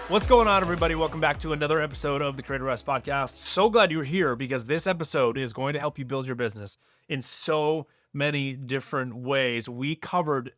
What's going on, everybody? Welcome back to another episode of the Creativ Rise Podcast. So glad you're here because this episode is going to help you build your business in so many different ways. We covered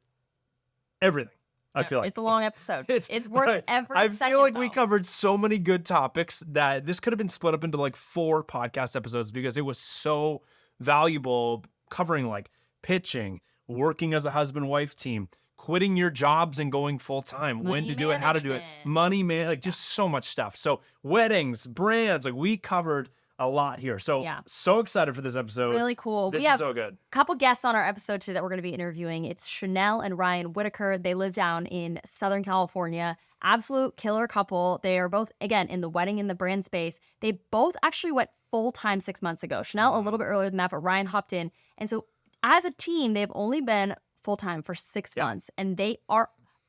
everything. I feel like it's a long episode. It's worth every second. I feel like we covered so many good topics that this could have been split up into like 4 podcast episodes because it was so valuable, covering like pitching, working as a husband-wife team, quitting your jobs and going full-time, when to do it, how to do it, money, man, like just so much stuff. So weddings, brands, like we covered a lot here. So, so excited for this episode. Really cool. This is so good. A couple guests on our episode today that we're going to be interviewing. It's Chanelle and Ryan Whitacre. They live down in Southern California. Absolute killer couple. They are both, again, in the wedding and the brand space. They both actually went full-time 6 months ago. Chanelle a little bit earlier than that, but Ryan hopped in. And so as a team, they've only been full-time for 6 months, and they are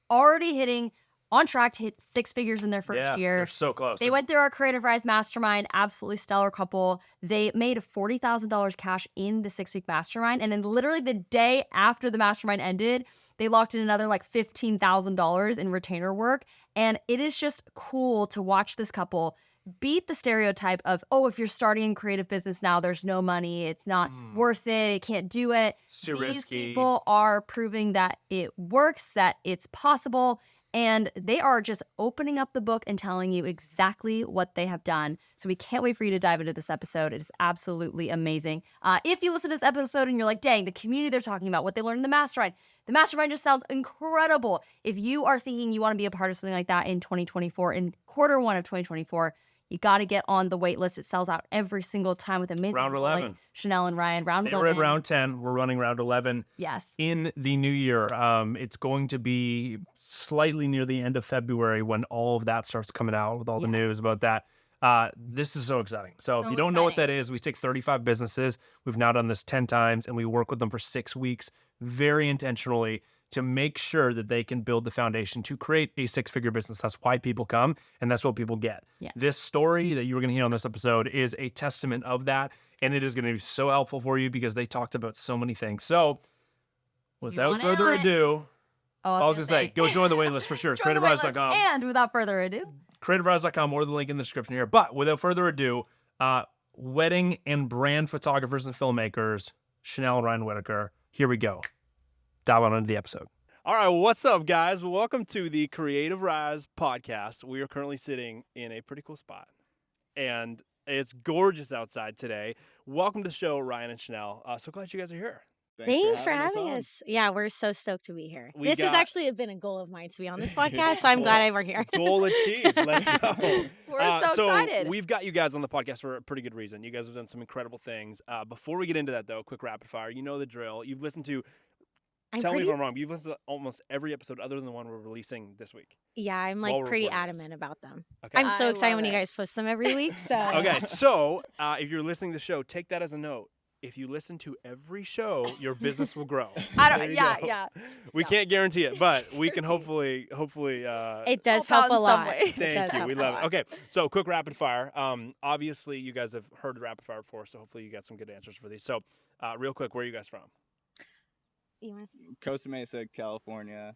already on track to hit 6 figures in their first year. They're so close. They went through our Creativ Rise Mastermind, absolutely stellar couple. They made $40,000 cash in the 6-week mastermind, and then literally the day after the mastermind ended, they locked in another like $15,000 in retainer work, and it is just cool to watch this couple beat the stereotype of, oh, if you're starting a creative business now, there's no money, it's not worth it, it can't do it. It's too These risky. people are proving that it works, that it's possible, and they are just opening up the book and telling you exactly what they have done. So we can't wait for you to dive into this episode. It is absolutely amazing. If you listen to this episode and you're like, dang, the community they're talking about, what they learned in the mastermind just sounds incredible. If you are thinking you want to be a part of something like that in 2024, in Q1 of 2024, you got to get on the wait list. It sells out every single time with amazing round people 11. like Chanelle and Ryan. Round 11. We're at round 10. We're running round 11. Yes. In the new year. It's going to be slightly near the end of February when all of that starts coming out with all the news about that. This is so exciting. So if you don't know what that is, we take 35 businesses. We've now done this 10 times, and we work with them for 6 weeks very intentionally to make sure that they can build the foundation to create a 6-figure business. That's why people come, and that's what people get. Yeah. This story that you were going to hear on this episode is a testament of that, and it is going to be so helpful for you because they talked about so many things. So without further ado, I was going to say, go join the waitlist for sure. CreativRise.com. And without further ado, CreativRise.com or the link in the description here. But without further ado, wedding and brand photographers and filmmakers, Chanelle and Ryan Whitacre. Here we go. Dive on into the episode. All right, what's up, guys? Welcome to the Creativ Rise Podcast. We are currently sitting in a pretty cool spot, and it's gorgeous outside today. Welcome to the show, Ryan and Chanelle. So glad you guys are here. Thanks for having us. Yeah, we're so stoked to be here. This has actually been a goal of mine to be on this podcast, so I'm glad we're here. Goal achieved. Let's go. We're so excited. We've got you guys on the podcast for a pretty good reason. You guys have done some incredible things. Before we get into that, though, quick rapid fire. You know the drill. You've listened to, tell me if I'm wrong, but you've listened to almost every episode other than the one we're releasing this week. Yeah, I'm like pretty adamant about them. Okay. I'm I so excited when love you guys post them every week. So okay, so if you're listening to the show, take that as a note. If you listen to every show, your business will grow. Yeah. We can't guarantee it, but we can hopefully. It does help a lot. Thank you. We love it. Okay, so quick rapid fire. Obviously, you guys have heard the rapid fire before, so hopefully you got some good answers for these. So, real quick, where are you guys from? Costa Mesa, California,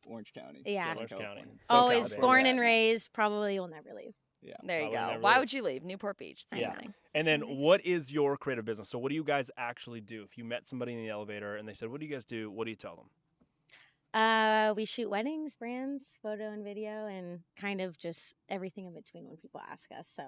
Orange County. Yeah. Orange County. Always born and raised. Probably will never leave. Yeah. There you go. Why would you leave? Newport Beach. It's amazing. And then what is your creative business? So what do you guys actually do? If you met somebody in the elevator and they said, what do you guys do? What do you tell them? We shoot weddings, brands, photo and video, and kind of just everything in between when people ask us. So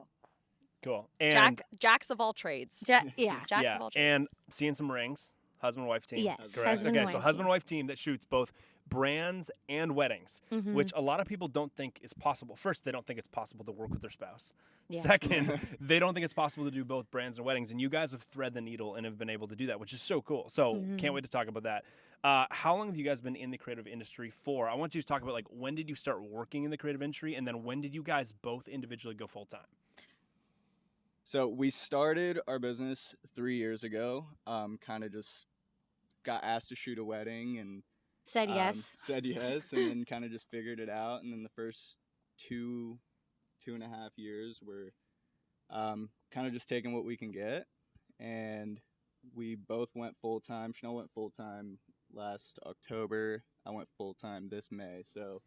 cool. And Jacks of all trades. Jacks of all trades. And seeing some rings. Husband-wife team. Yes. Correct. Okay, so husband-wife team that shoots both brands and weddings, which a lot of people don't think is possible. First, they don't think it's possible to work with their spouse. Yeah. Second, they don't think it's possible to do both brands and weddings. And you guys have thread the needle and have been able to do that, which is so cool. So can't wait to talk about that. How long have you guys been in the creative industry for? I want you to talk about like when did you start working in the creative industry, and then when did you guys both individually go full-time? So we started our business 3 years ago. Kind of just got asked to shoot a wedding and said yes. And then kind of just figured it out. And then the first two and a half years were kind of just taking what we can get. And we both went full time. Chanelle went full time last October. I went full time this May. So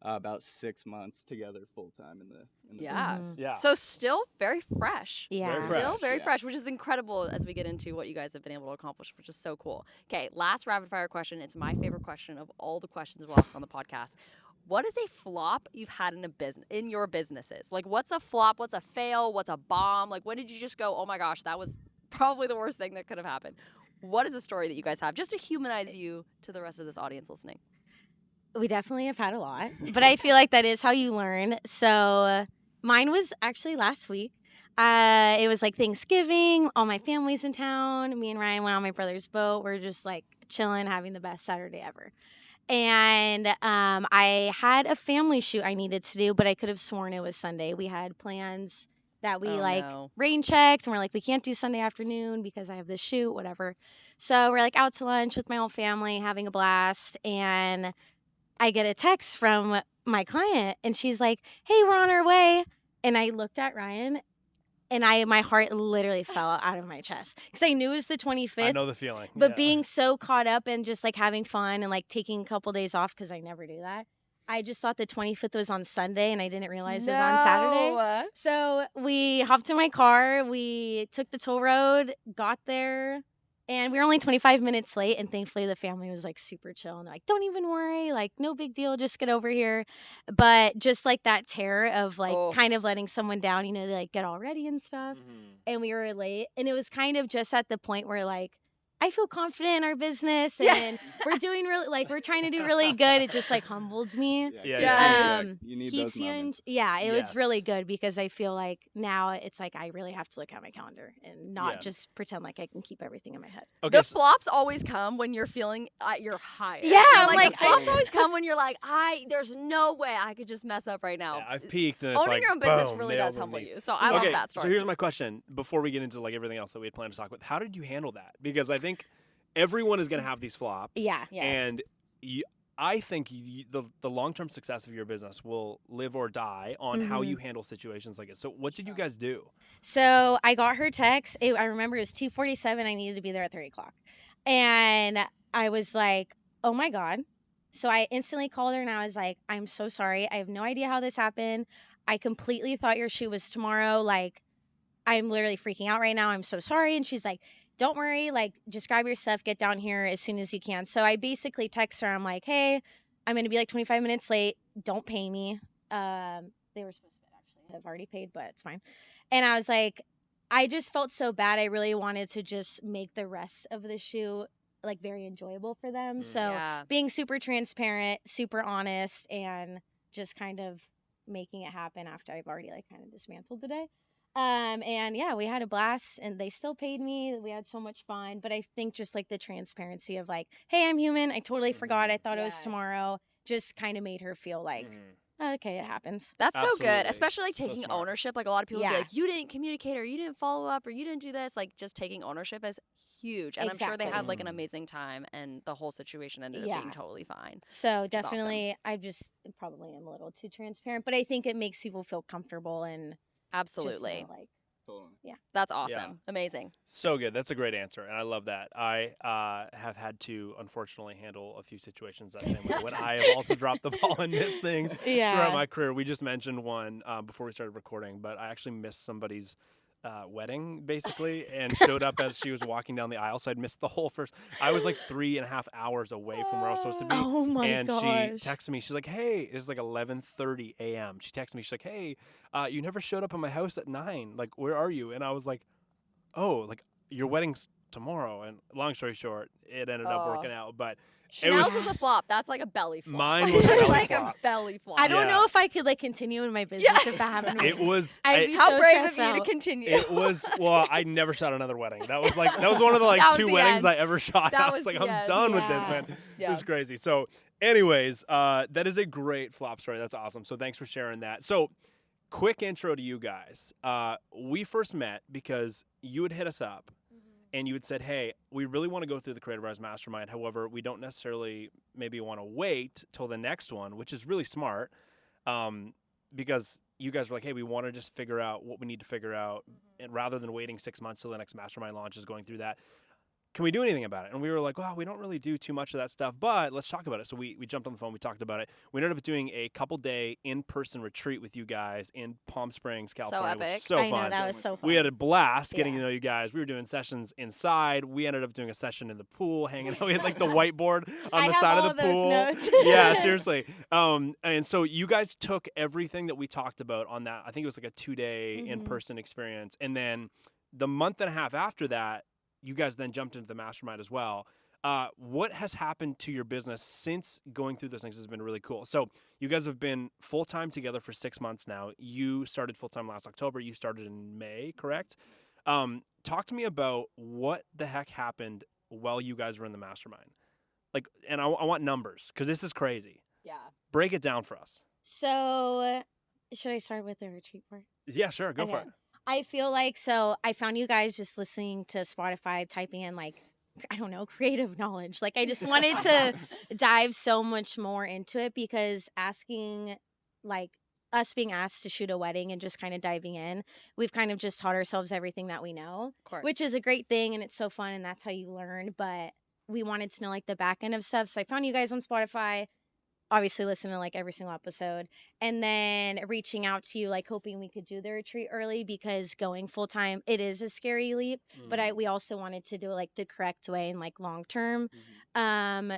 about 6 months together full time in the Yeah. business. Yeah. So still very fresh. Yeah. Very Still fresh, very yeah. fresh, which is incredible as we get into what you guys have been able to accomplish, which is so cool. Okay, last rapid fire question. It's my favorite question of all the questions we'll ask on the podcast. What is a flop you've had in your businesses? Like, what's a flop? What's a fail? What's a bomb? Like, when did you just go, oh my gosh, that was probably the worst thing that could have happened? What is a story that you guys have just to humanize you to the rest of this audience listening? We definitely have had a lot, but I feel like that is how you learn. So mine was actually last week. It was like Thanksgiving. All my family's in town. Me and Ryan went on my brother's boat. We're just like chilling, having the best Saturday ever. And I had a family shoot I needed to do, but I could have sworn it was Sunday. We had plans that we rain checked, and we're like, we can't do Sunday afternoon because I have this shoot, whatever. So we're like out to lunch with my whole family, having a blast, and I get a text from my client, and she's like, hey, we're on our way. And I looked at Ryan, and my heart literally fell out of my chest because I knew it was the 25th. I know the feeling. But being so caught up and just like having fun and like taking a couple days off, because I never do that, I just thought the 25th was on Sunday, and I didn't realize it was on Saturday. So we hopped in my car, we took the toll road, got there, and we were only 25 minutes late, and thankfully the family was like super chill and like, don't even worry, like no big deal, just get over here. But just like that terror of like kind of letting someone down, you know, they like get all ready and stuff. And we were late, and it was kind of just at the point where like, I feel confident in our business, and we're doing really, like, we're trying to do really good. It just like humbles me. You need Keeps those you in, moments. it was really good because I feel like now it's like I really have to look at my calendar and not just pretend like I can keep everything in my head. Okay, the flops always come when you're feeling at your highest. Yeah, I'm like the flops always come when you're like, there's no way I could just mess up right now. Yeah, I've peaked, and it's owning like, your own business boom, really nailed does humble me. you. So I love that story. So here's my question before we get into like everything else that we had planned to talk about. How did you handle that? Because I think everyone is going to have these flops. Yeah. Yes. And I think the long-term success of your business will live or die on how you handle situations like this. So what did you guys do? So I got her text. I remember it was 2:47. I needed to be there at 3 o'clock. And I was like, oh my God. So I instantly called her, and I was like, I'm so sorry. I have no idea how this happened. I completely thought your shoot was tomorrow. Like, I'm literally freaking out right now. I'm so sorry. And she's like, don't worry, like, just grab your stuff, get down here as soon as you can. So I basically text her. I'm like, hey, I'm going to be like 25 minutes late. Don't pay me. They were supposed to actually have already paid, but it's fine. And I was like, I just felt so bad. I really wanted to just make the rest of the shoot like very enjoyable for them. So being super transparent, super honest, and just kind of making it happen after I've already like kind of dismantled the day. And yeah, we had a blast, and they still paid me. We had so much fun. But I think just like the transparency of like, hey, I'm human. I totally forgot. I thought it was tomorrow. Just kind of made her feel like, okay, it happens. That's so good, Absolutely. especially like So taking smart. ownership. Like a lot of people be like, you didn't communicate, or you didn't follow up, or you didn't do this. Like just taking ownership is huge. And I'm sure they had like an amazing time, and the whole situation ended up being totally fine. So definitely, I just probably am a little too transparent, but I think it makes people feel comfortable and absolutely just, like, that's awesome. Amazing. So good. That's a great answer, and I love that. I have had to unfortunately handle a few situations that same way when I have also dropped the ball and missed things throughout my career. We just mentioned one before we started recording, but I actually missed somebody's wedding basically, and showed up as she was walking down the aisle. So I'd missed the whole first. I was like 3.5 hours away from where I was supposed to be. Oh my and gosh. she texted me. She's like, "Hey, it's like 11:30 a.m." She texted me. She's like, "Hey, you never showed up at my house at 9. Like, where are you?" And I was like, "Oh, like your wedding's tomorrow." And long story short, it ended up working out, but. Chanel's was a flop. That's like a belly flop. Mine was a belly like flop. a belly flop. I don't know if I could like continue in my business if that happened. It was. I'd be How so brave of stressed you to out. continue. It was. Well, I never shot another wedding. That was one of the like That was 2 the weddings end. I ever shot. That I was was like, the I'm end. done with this, man. Yeah. It was crazy. So, anyways, that is a great flop story. That's awesome. So thanks for sharing that. So, quick intro to you guys. We first met because you had hit us up. And you had said, hey, we really want to go through the Creativ Rise Mastermind. However, we don't necessarily maybe want to wait till the next one, which is really smart, because you guys were like, hey, we want to just figure out what we need to figure out, and rather than waiting 6 months till the next mastermind launch is going through that. can we do anything about it? And we were like, well, we don't really do too much of that stuff, but let's talk about it. So we jumped on the phone, we talked about it. We ended up doing a couple-day in-person retreat with you guys in Palm Springs, California, which epic. was so I fun. know, that was so fun. We had a blast getting Yeah. to know you guys. We were doing sessions inside. We ended up doing a session in the pool, hanging out. We had like the whiteboard on I the have side all of the those pool. notes. Yeah, seriously. And so you guys took everything that we talked about on that. I think it was like a 2-day in-person experience. And then the month and a half after that, you guys then jumped into the mastermind as well. What has happened to your business since going through those things has been really cool. So you guys have been full-time together for 6 months now. You started full-time last October. You started in May, correct? Talk to me about what the heck happened while you guys were in the mastermind. Like, and I want numbers because this is crazy. Yeah. Break it down for us. So, should I start with the retreat part? Yeah, sure. Go for Okay. it. I feel like, so I found you guys just listening to Spotify, typing in like, I don't know, creative knowledge. Like I just wanted to dive so much more into it because asking, like us being asked to shoot a wedding and just kind of diving in, we've kind of just taught ourselves everything that we know, Of course. which is a great thing and it's so fun and that's how you learn. But we wanted to know like the back end of stuff. So I found you guys on Spotify. Obviously listen to like every single episode and then reaching out to you like hoping we could do the retreat early because going full time it is a scary leap but we also wanted to do it like the correct way and like long term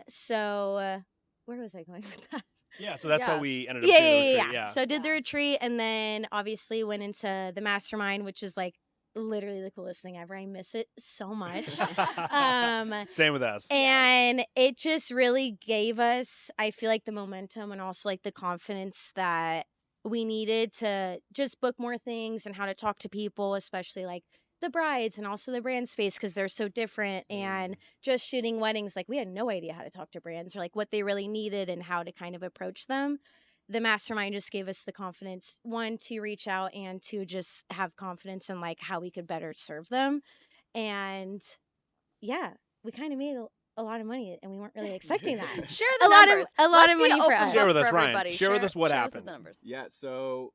so where was I going with that? Yeah, so that's how Yeah. we ended up doing the retreat. Yeah. So did the retreat and then obviously went into the mastermind, which is like literally the coolest thing ever. I miss it so much. Same with us. And it just really gave us, I feel like, the momentum and also like the confidence that we needed to just book more things and how to talk to people, especially like the brides and also the brand space because they're so different. And just shooting weddings, like we had no idea how to talk to brands or like what they really needed and how to kind of approach them. The mastermind just gave us the confidence, one, to reach out and to just have confidence in like how we could better serve them. And yeah, we kind of made a lot of money and we weren't really expecting that. Share the A lot of- numbers. a lot Let's of be money for open us. Share book with us, for Ryan. everybody. Share with us what share happened. the numbers. Yeah, so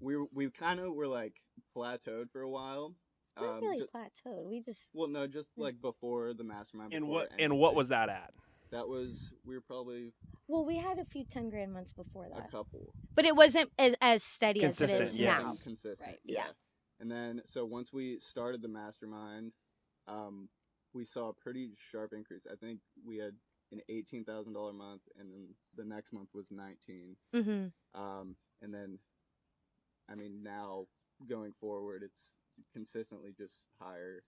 we kind of were like plateaued for a while. Not really ju- plateaued. We just well, no, just like before the mastermind. And before what anything. was that at? That was we were probably we had a few 10 grand months before a that, couple. but it wasn't as steady as it Consistent, is yeah. now. Consistent. Right. Yeah. And then so once we started the mastermind, we saw a pretty sharp increase. I think we had an $18,000 month, and then the next month was 19. Mm-hmm. And then, I mean, now going forward, it's consistently just higher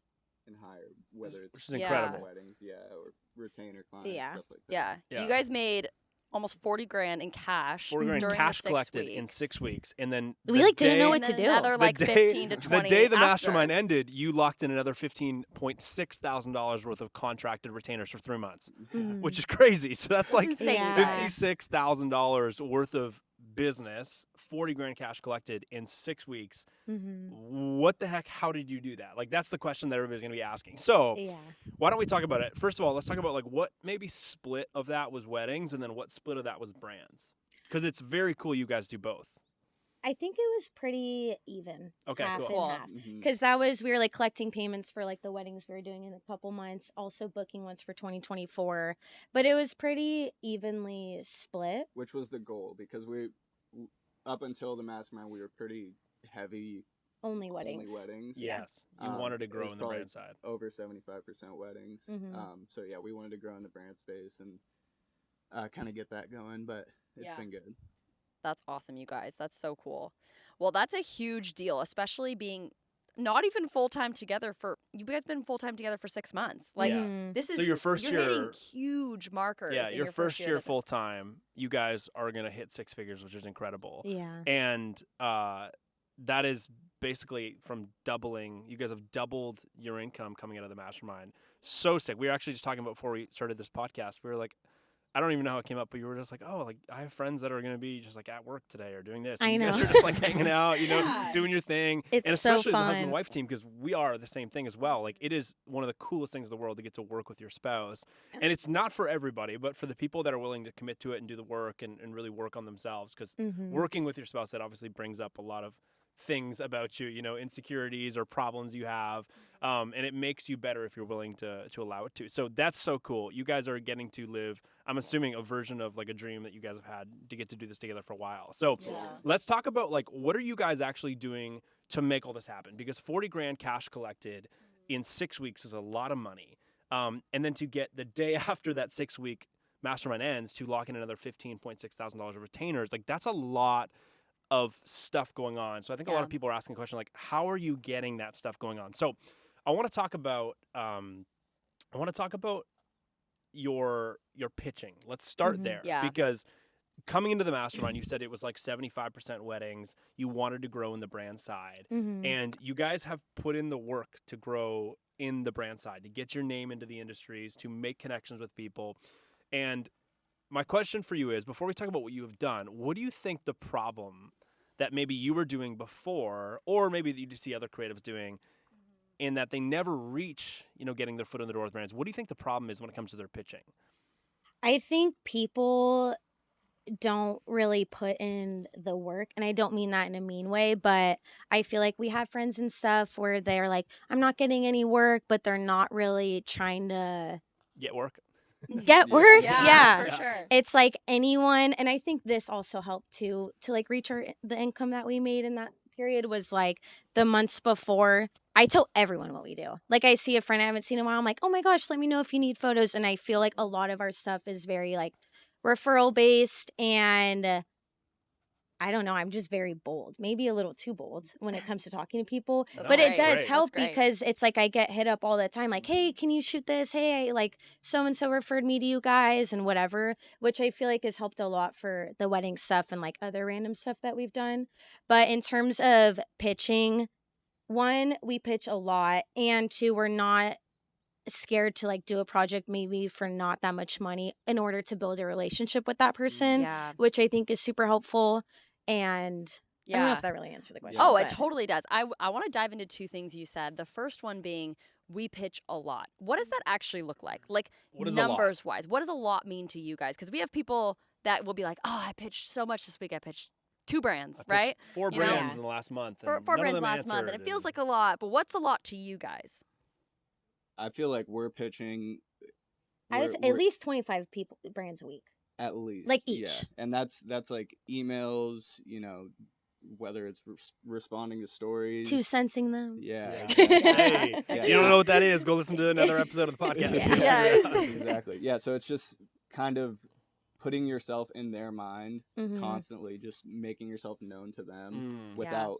and higher, whether it's Which is incredible. weddings, or retainer clients, Yeah. stuff like that. Yeah. Yeah. You guys made almost 40 grand in cash 4 grand during cash the 6 collected weeks. in 6 weeks, and then We the like didn't know day- what And to then do. another the like day- 15 to 20 The day the after. mastermind ended, you locked in another $15,600 worth of contracted retainers for 3 months, Mhm. which is crazy. So that's like insane, Yeah. you guys. $56,000 worth of business, 40 grand cash collected in 6 weeks. Mm-hmm. What the heck? How did you do that? Like, that's the question that everybody's going to be asking. So Yeah. why don't we talk about it? First of all, let's talk about like what maybe split of that was weddings and then what split of that was brands. Because it's very cool you guys do both. I think it was pretty even. Okay, half cool. and Cool. half. Mhm. Because we were like collecting payments for like the weddings we were doing in a couple months, also booking ones for 2024. But it was pretty evenly split. Which was the goal, because up until the mastermind, we were pretty heavy Only weddings. Yes. You Um, wanted to it grow was in the probably brand side. over 75% weddings. Mhm. So yeah, we wanted to grow in the brand space and kind of get that going, but it's Yeah. been good. That's awesome, you guys. That's so cool. Well, that's a huge deal, especially being not even full time together for you guys been full time together for 6 months. Like Yeah. Mhm. this is So your first you're hitting year- huge markers. Yeah, in your first year of the- full time, you guys are going to hit 6 figures, which is incredible. Yeah. And that is basically from doubling. You guys have doubled your income coming out of the mastermind. So sick. We were actually just talking about before we started this podcast. We were like, I don't even know how it came up, but you were just like, oh, like I have friends that are going to be just like at work today or doing this. And I you guys know. are just like hanging out, Yeah. doing your thing. It's and so especially as a husband fun. and wife team, because we are the same thing as well. Like it is one of the coolest things in the world to get to work with your spouse. And it's not for everybody, but for the people that are willing to commit to it and do the work and really work on themselves. Because Mhm. working with your spouse, that obviously brings up a lot of things about you, insecurities or problems you have. And it makes you better if you're willing to allow it to. So that's so cool. You guys are getting to live, I'm assuming, a version of like a dream that you guys have had to get to do this together for a while. So let's talk about like, what are you guys actually doing to make all this happen? Because 40 grand cash collected in 6 weeks is a lot of money. And then to get the day after that 6-week mastermind ends to lock in another $15.6 thousand of retainers, like that's a lot of stuff going on. So I think a lot of people are asking the question, like, how are you getting that stuff going on? So I want to talk about your pitching. Let's start there. Yeah. Because coming into the mastermind, you said it was like 75% weddings. You wanted to grow in the brand side. And you guys have put in the work to grow in the brand side, to get your name into the industries, to make connections with people. And my question for you is, before we talk about what you have done, what do you think the problem that maybe you were doing before, or maybe that you see other creatives doing, in that they never reach, getting their foot in the door with brands? What do you think the problem is when it comes to their pitching? I think people don't really put in the work, and I don't mean that in a mean way, but I feel like we have friends and stuff where they're like, I'm not getting any work, but they're not really trying to Get work. get work. Yeah, for sure. It's like anyone, and I think this also helped to like reach the income that we made in that period was like the months before. I tell everyone what we do. Like I see a friend I haven't seen in a while, I'm like, oh my gosh, let me know if you need photos. And I feel like a lot of our stuff is very like referral based, and I don't know, I'm just very bold, maybe a little too bold when it comes to talking to people. No, But it that's does great. help That's great. because it's like I get hit up all the time, like, hey, can you shoot this? Hey, like so-and-so referred me to you guys and whatever, which I feel like has helped a lot for the wedding stuff and like other random stuff that we've done. But in terms of pitching, one, we pitch a lot, and two, we're not scared to like do a project maybe for not that much money in order to build a relationship with that person, Yeah. which I think is super helpful. And I don't know Yeah. if that really answered the question. Oh, it but- totally does. I want to dive into two things you said. The first one being we pitch a lot. What does that actually look like? Like What is a lot? numbers wise, what does a lot mean to you guys? Because we have people that will be like, oh, I pitched so much this week. I pitched 2 brands, I pitched right? 4 You know? brands in the last month. Four and none of brands them last month, and it answered, feels like a lot. But what's a lot to you guys? I feel like we're pitching. I was we're- at least 25 brands a week. at least like, yeah. each. And that's like emails, whether it's responding to stories, To sensing them. yeah, Yeah. exactly. Hey, Yeah. you don't know what that is? Go listen to another episode of the podcast. Yes. Exactly. Yeah, so it's just kind of putting yourself in their mind Mhm. constantly, just making yourself known to them Mm. without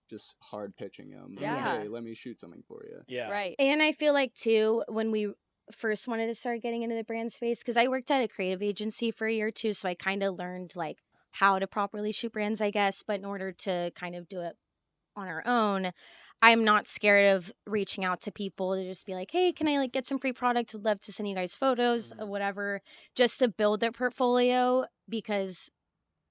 just hard pitching them. Like, Yeah. hey, let me shoot something for you. Yeah. Right. And I feel like too, when we first wanted to start getting into the brand space, because I worked at a creative agency for a year or two, so I kind of learned like how to properly shoot brands, I guess. But in order to kind of do it on our own, I'm not scared of reaching out to people to just be like, hey, can I like get some free product? Would love to send you guys photos or whatever, just to build their portfolio, because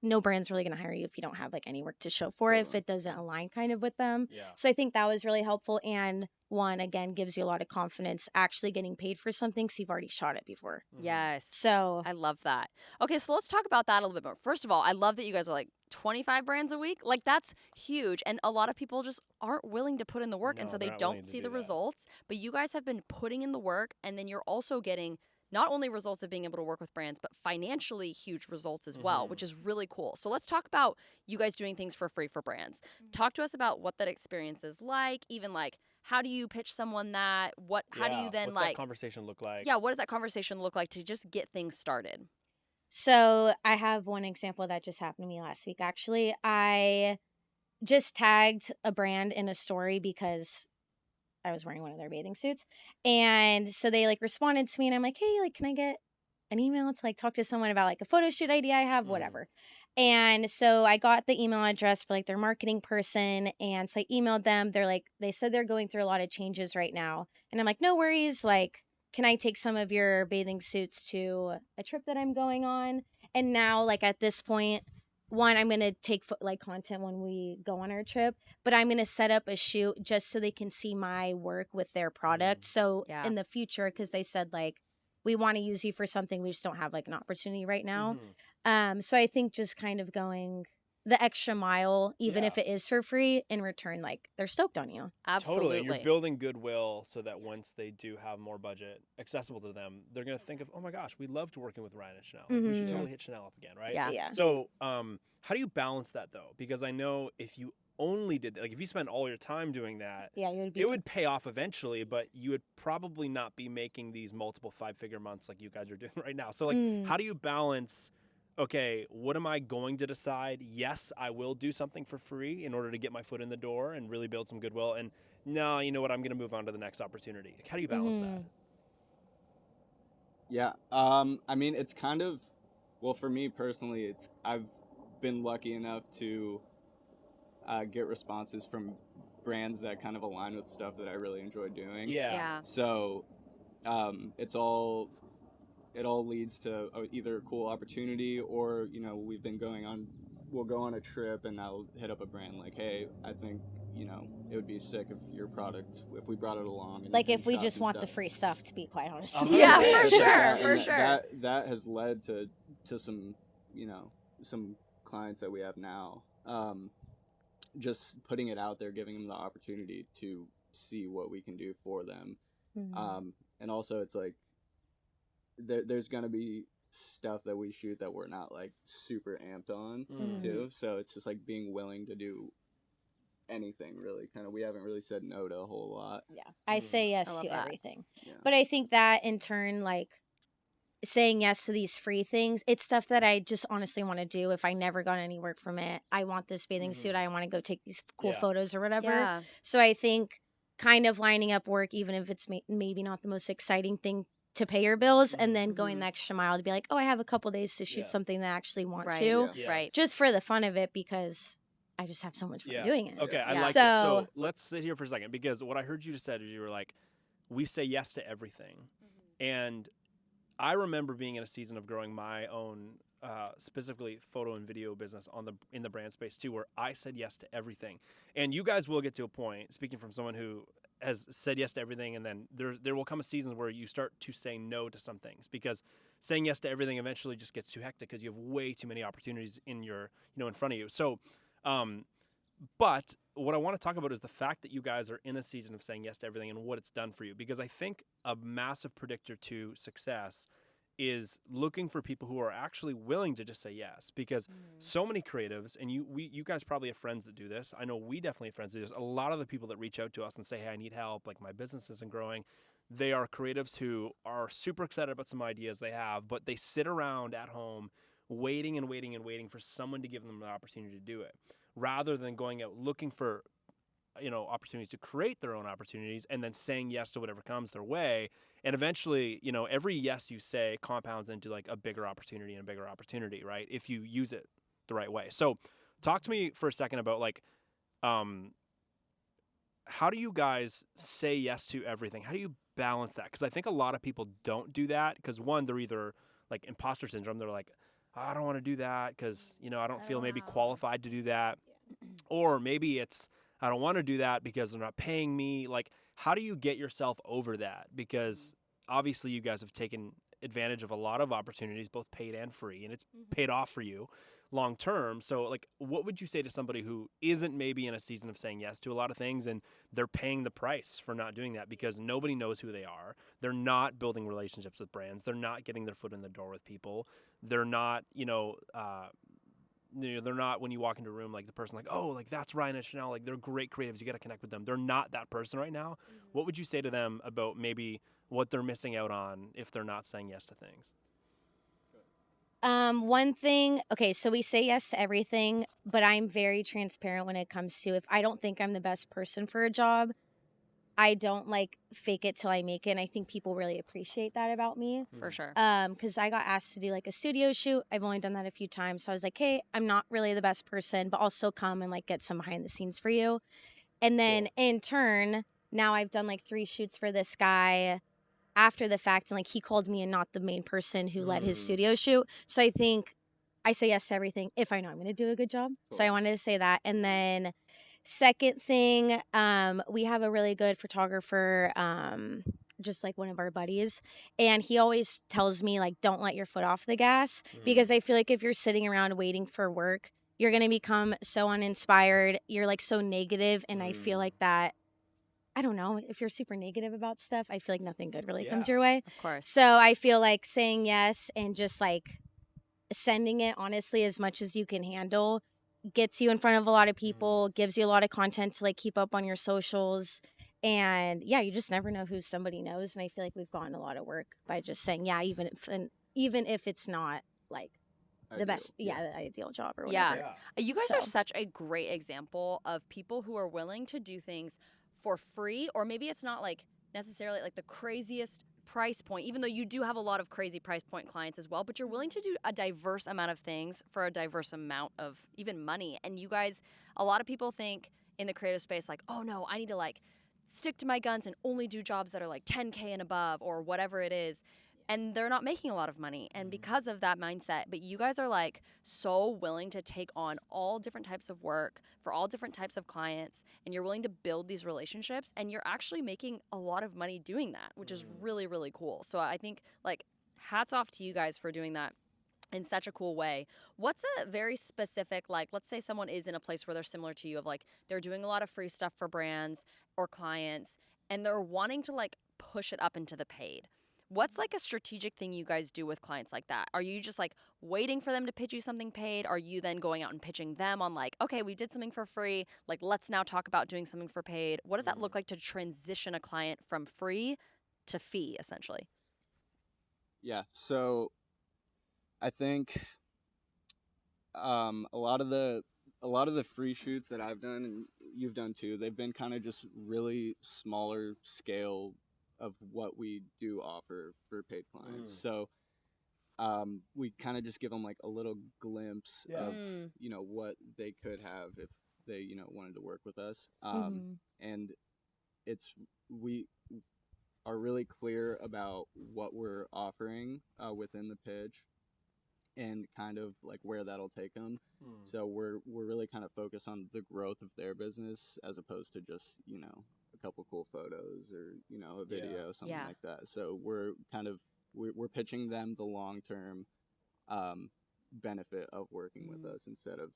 no brand's really going to hire you if you don't have like any work to show for it, if Totally. it doesn't align kind of with them. Yeah. So I think that was really helpful. And one, again, gives you a lot of confidence actually getting paid for something because you've already shot it before. Yes. So I love that. Okay, so let's talk about that a little bit more. First of all, I love that you guys are like 25 brands a week. Like that's huge. And a lot of people just aren't willing to put in the work. And No, so they they're not willing don't to see do the that. results. But you guys have been putting in the work. And then you're also getting not only results of being able to work with brands, but financially huge results as well, which is really cool. So let's talk about you guys doing things for free for brands. Talk to us about what that experience is like, even like how do you pitch someone that? How do you then What's like that conversation look like? yeah, what does that conversation look like to just get things started? So I have one example that just happened to me last week. Actually, I just tagged a brand in a story because I was wearing one of their bathing suits. And so they like responded to me, and I'm like, hey, like, can I get an email to like talk to someone about like a photo shoot idea I have, whatever. And so I got the email address for like their marketing person. And so I emailed them. They said they're going through a lot of changes right now. And I'm like, no worries. Like, can I take some of your bathing suits to a trip that I'm going on? And now, like, at this point, one, I'm going to take like content when we go on our trip, but I'm going to set up a shoot just so they can see my work with their product. So Yeah. in the future, because they said like, we want to use you for something, we just don't have like an opportunity right now. So I think just kind of going the extra mile, even if Yeah. it is for free, in return, like they're stoked on you. Absolutely. Totally. And you're building goodwill so that once they do have more budget accessible to them, they're going to think of, oh my gosh, we loved working with Ryan and Chanelle. Like, we should Mhm. totally hit Chanelle up again, right? Yeah. Yeah. So, how do you balance that though? Because I know if you only did that, like if you spend all your time doing that, Yeah, you would be. it would pay off eventually, but you would probably not be making these multiple 5-figure months like you guys are doing right now. So, like, how do you balance? Okay, what am I going to decide? Yes, I will do something for free in order to get my foot in the door and really build some goodwill. And no, you know what? I'm going to move on to the next opportunity. Like, how do you balance that? Yeah. I mean, it's kind of, well, for me personally, I've been lucky enough to get responses from brands that kind of align with stuff that I really enjoy doing. Yeah. So, it all leads to either a cool opportunity, or we'll go on a trip and I'll hit up a brand like, hey, I think it would be sick if we brought it along. And, Like and if we shot just some want the stuff. free stuff, to be quite honest. Yeah, Yeah, for yeah, sure, and for sure. That has led to some some clients that we have now. Just putting it out there, giving them the opportunity to see what we can do for them. And also it's like there's gonna be stuff that we shoot that we're not like super amped on too. So it's just like being willing to do anything really. Kind of, we haven't really said no to a whole lot. Yeah, I say I yes love to that. everything. Yeah. But I think that in turn, like saying yes to these free things, it's stuff that I just honestly want to do. If I never got any work from it, I want this bathing suit. I want to go take these cool Yeah. photos or whatever. Yeah. So I think kind of lining up work, even if it's maybe not the most exciting thing to pay your bills, and then going the extra mile to be like, oh, I have a couple days to shoot Yeah. something that I actually want Right. to, Yeah. Yes. Right. just for the fun of it, because I just have so much fun Yeah. doing it. Okay, I Yeah. like that. So So- let's sit here for a second, because what I heard you just said is you were like, we say yes to everything. And I remember being in a season of growing my own, specifically photo and video business in the brand space too, where I said yes to everything. And you guys will get to a point, speaking from someone who has said yes to everything, and then there will come a season where you start to say no to some things, because saying yes to everything eventually just gets too hectic because you have way too many opportunities in in front of you. So, but what I want to talk about is the fact that you guys are in a season of saying yes to everything and what it's done for you, because I think a massive predictor to success is looking for people who are actually willing to just say yes, because so many creatives, and you guys probably have friends that do this. I know we definitely have friends that do this. A lot of the people that reach out to us and say, hey, I need help, like my business isn't growing, they are creatives who are super excited about some ideas they have, but they sit around at home waiting and waiting and waiting for someone to give them the opportunity to do it, rather than going out looking for opportunities to create their own opportunities and then saying yes to whatever comes their way. And eventually, every yes you say compounds into like a bigger opportunity and a bigger opportunity, right? If you use it the right way. So talk to me for a second about like, how do you guys say yes to everything? How do you balance that? Because I think a lot of people don't do that because, one, they're either like imposter syndrome. They're like, oh, I don't want to do that because, I don't feel maybe qualified to do that. Or maybe it's, I don't want to do that because they're not paying me. Like, how do you get yourself over that? Because obviously you guys have taken advantage of a lot of opportunities, both paid and free, and it's paid off for you long term. So like, what would you say to somebody who isn't maybe in a season of saying yes to a lot of things and they're paying the price for not doing that because nobody knows who they are? They're not building relationships with brands. They're not getting their foot in the door with people. They're not, they're not, when you walk into a room, like the person like, oh, like that's Ryan and Chanelle, like they're great creatives, you got to connect with them. They're not that person right now. What would you say to them about maybe what they're missing out on if they're not saying yes to things? One thing, okay, so we say yes to everything, but I'm very transparent when it comes to, if I don't think I'm the best person for a job, I don't like fake it till I make it. And I think people really appreciate that about me. For sure. Because I got asked to do like a studio shoot. I've only done that a few times. So I was like, hey, I'm not really the best person, but I'll still come and like get some behind the scenes for you. And then in turn, now I've done like 3 shoots for this guy after the fact. And like he called me and not the main person who led his studio shoot. So I think I say yes to everything if I know I'm going to do a good job. So I wanted to say that. And then second thing, we have a really good photographer, just like one of our buddies, and he always tells me like, don't let your foot off the gas, because I feel like if you're sitting around waiting for work, you're going to become so uninspired. You're like so negative, and I feel like that, I don't know, if you're super negative about stuff, I feel like nothing good really comes your way. Of course. So I feel like saying yes and just like sending it honestly as much as you can handle gets you in front of a lot of people, gives you a lot of content to like keep up on your socials. And yeah, you just never know who somebody knows. And I feel like we've gotten a lot of work by just saying, yeah, even if it's not like the best, the ideal job or whatever. Yeah. You guys are such a great example of people who are willing to do things for free, or maybe it's not like necessarily like the craziest price point, even though you do have a lot of crazy price point clients as well, but you're willing to do a diverse amount of things for a diverse amount of even money. And you guys, a lot of people think in the creative space, like, oh no, I need to like stick to my guns and only do jobs that are like 10K and above or whatever it is. And they're not making a lot of money. And because of that mindset, but you guys are like so willing to take on all different types of work for all different types of clients. And you're willing to build these relationships. And you're actually making a lot of money doing that, which is really, really cool. So I think like hats off to you guys for doing that in such a cool way. What's a very specific, like, let's say someone is in a place where they're similar to you, of like, they're doing a lot of free stuff for brands or clients, and they're wanting to like push it up into the paid. What's like a strategic thing you guys do with clients like that? Are you just like waiting for them to pitch you something paid? Are you then going out and pitching them on like, okay, we did something for free, like let's now talk about doing something for paid? What does that look like to transition a client from free to fee, essentially? Yeah, so I think a lot of the free shoots that I've done and you've done too, they've been kind of just really smaller scale of what we do offer for paid clients. So we kind of just give them like a little glimpse of what they could have if they wanted to work with us. And we are really clear about what we're offering within the pitch and kind of like where that'll take them. So we're really kind of focused on the growth of their business as opposed to just a couple cool photos or a video, something like that. So we're kind of we're pitching them the long-term benefit of working with us instead of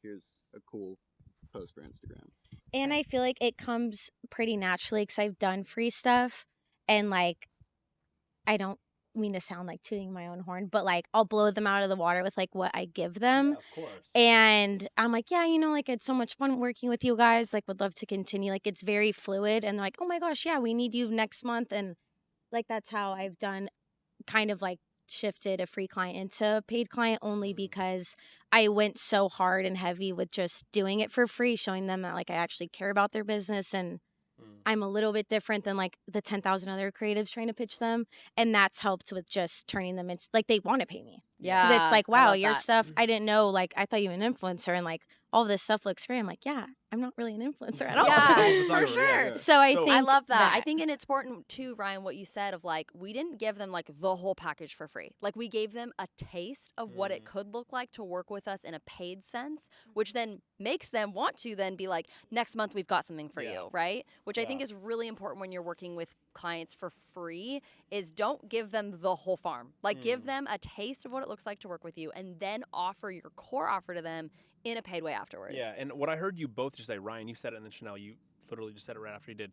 here's a cool post for Instagram. And I feel like it comes pretty naturally because I've done free stuff, and like I don't mean to sound like tooting my own horn, but like I'll blow them out of the water with like what I give them. Yeah, of course. And I'm like, yeah, like it's so much fun working with you guys. Like would love to continue. Like it's very fluid, and they're like, oh my gosh, yeah, we need you next month. And like that's how I've done kind of like shifted a free client into a paid client only because I went so hard and heavy with just doing it for free, showing them that like I actually care about their business and I'm a little bit different than like the 10,000 other creatives trying to pitch them. And that's helped with just turning them into like they want to pay me. Yeah. Because it's like, I wow, love your that. stuff, I didn't know, like I thought you were an influencer and like all this stuff looks great. I'm like, yeah, I'm not really an influencer at all. Yeah, for sure. Yeah. So I think I love that. I think it's important too, Ryan, what you said of like, we didn't give them like the whole package for free. Like we gave them a taste of what it could look like to work with us in a paid sense, which then makes them want to then be like, next month we've got something for you, right? Which I think is really important when you're working with clients for free is don't give them the whole farm. Like give them a taste of what it looks like to work with you and then offer your core offer to them in a paid way afterwards. Yeah, and what I heard you both just say, Ryan, you said it, and then Chanelle, you literally just said it right after you did,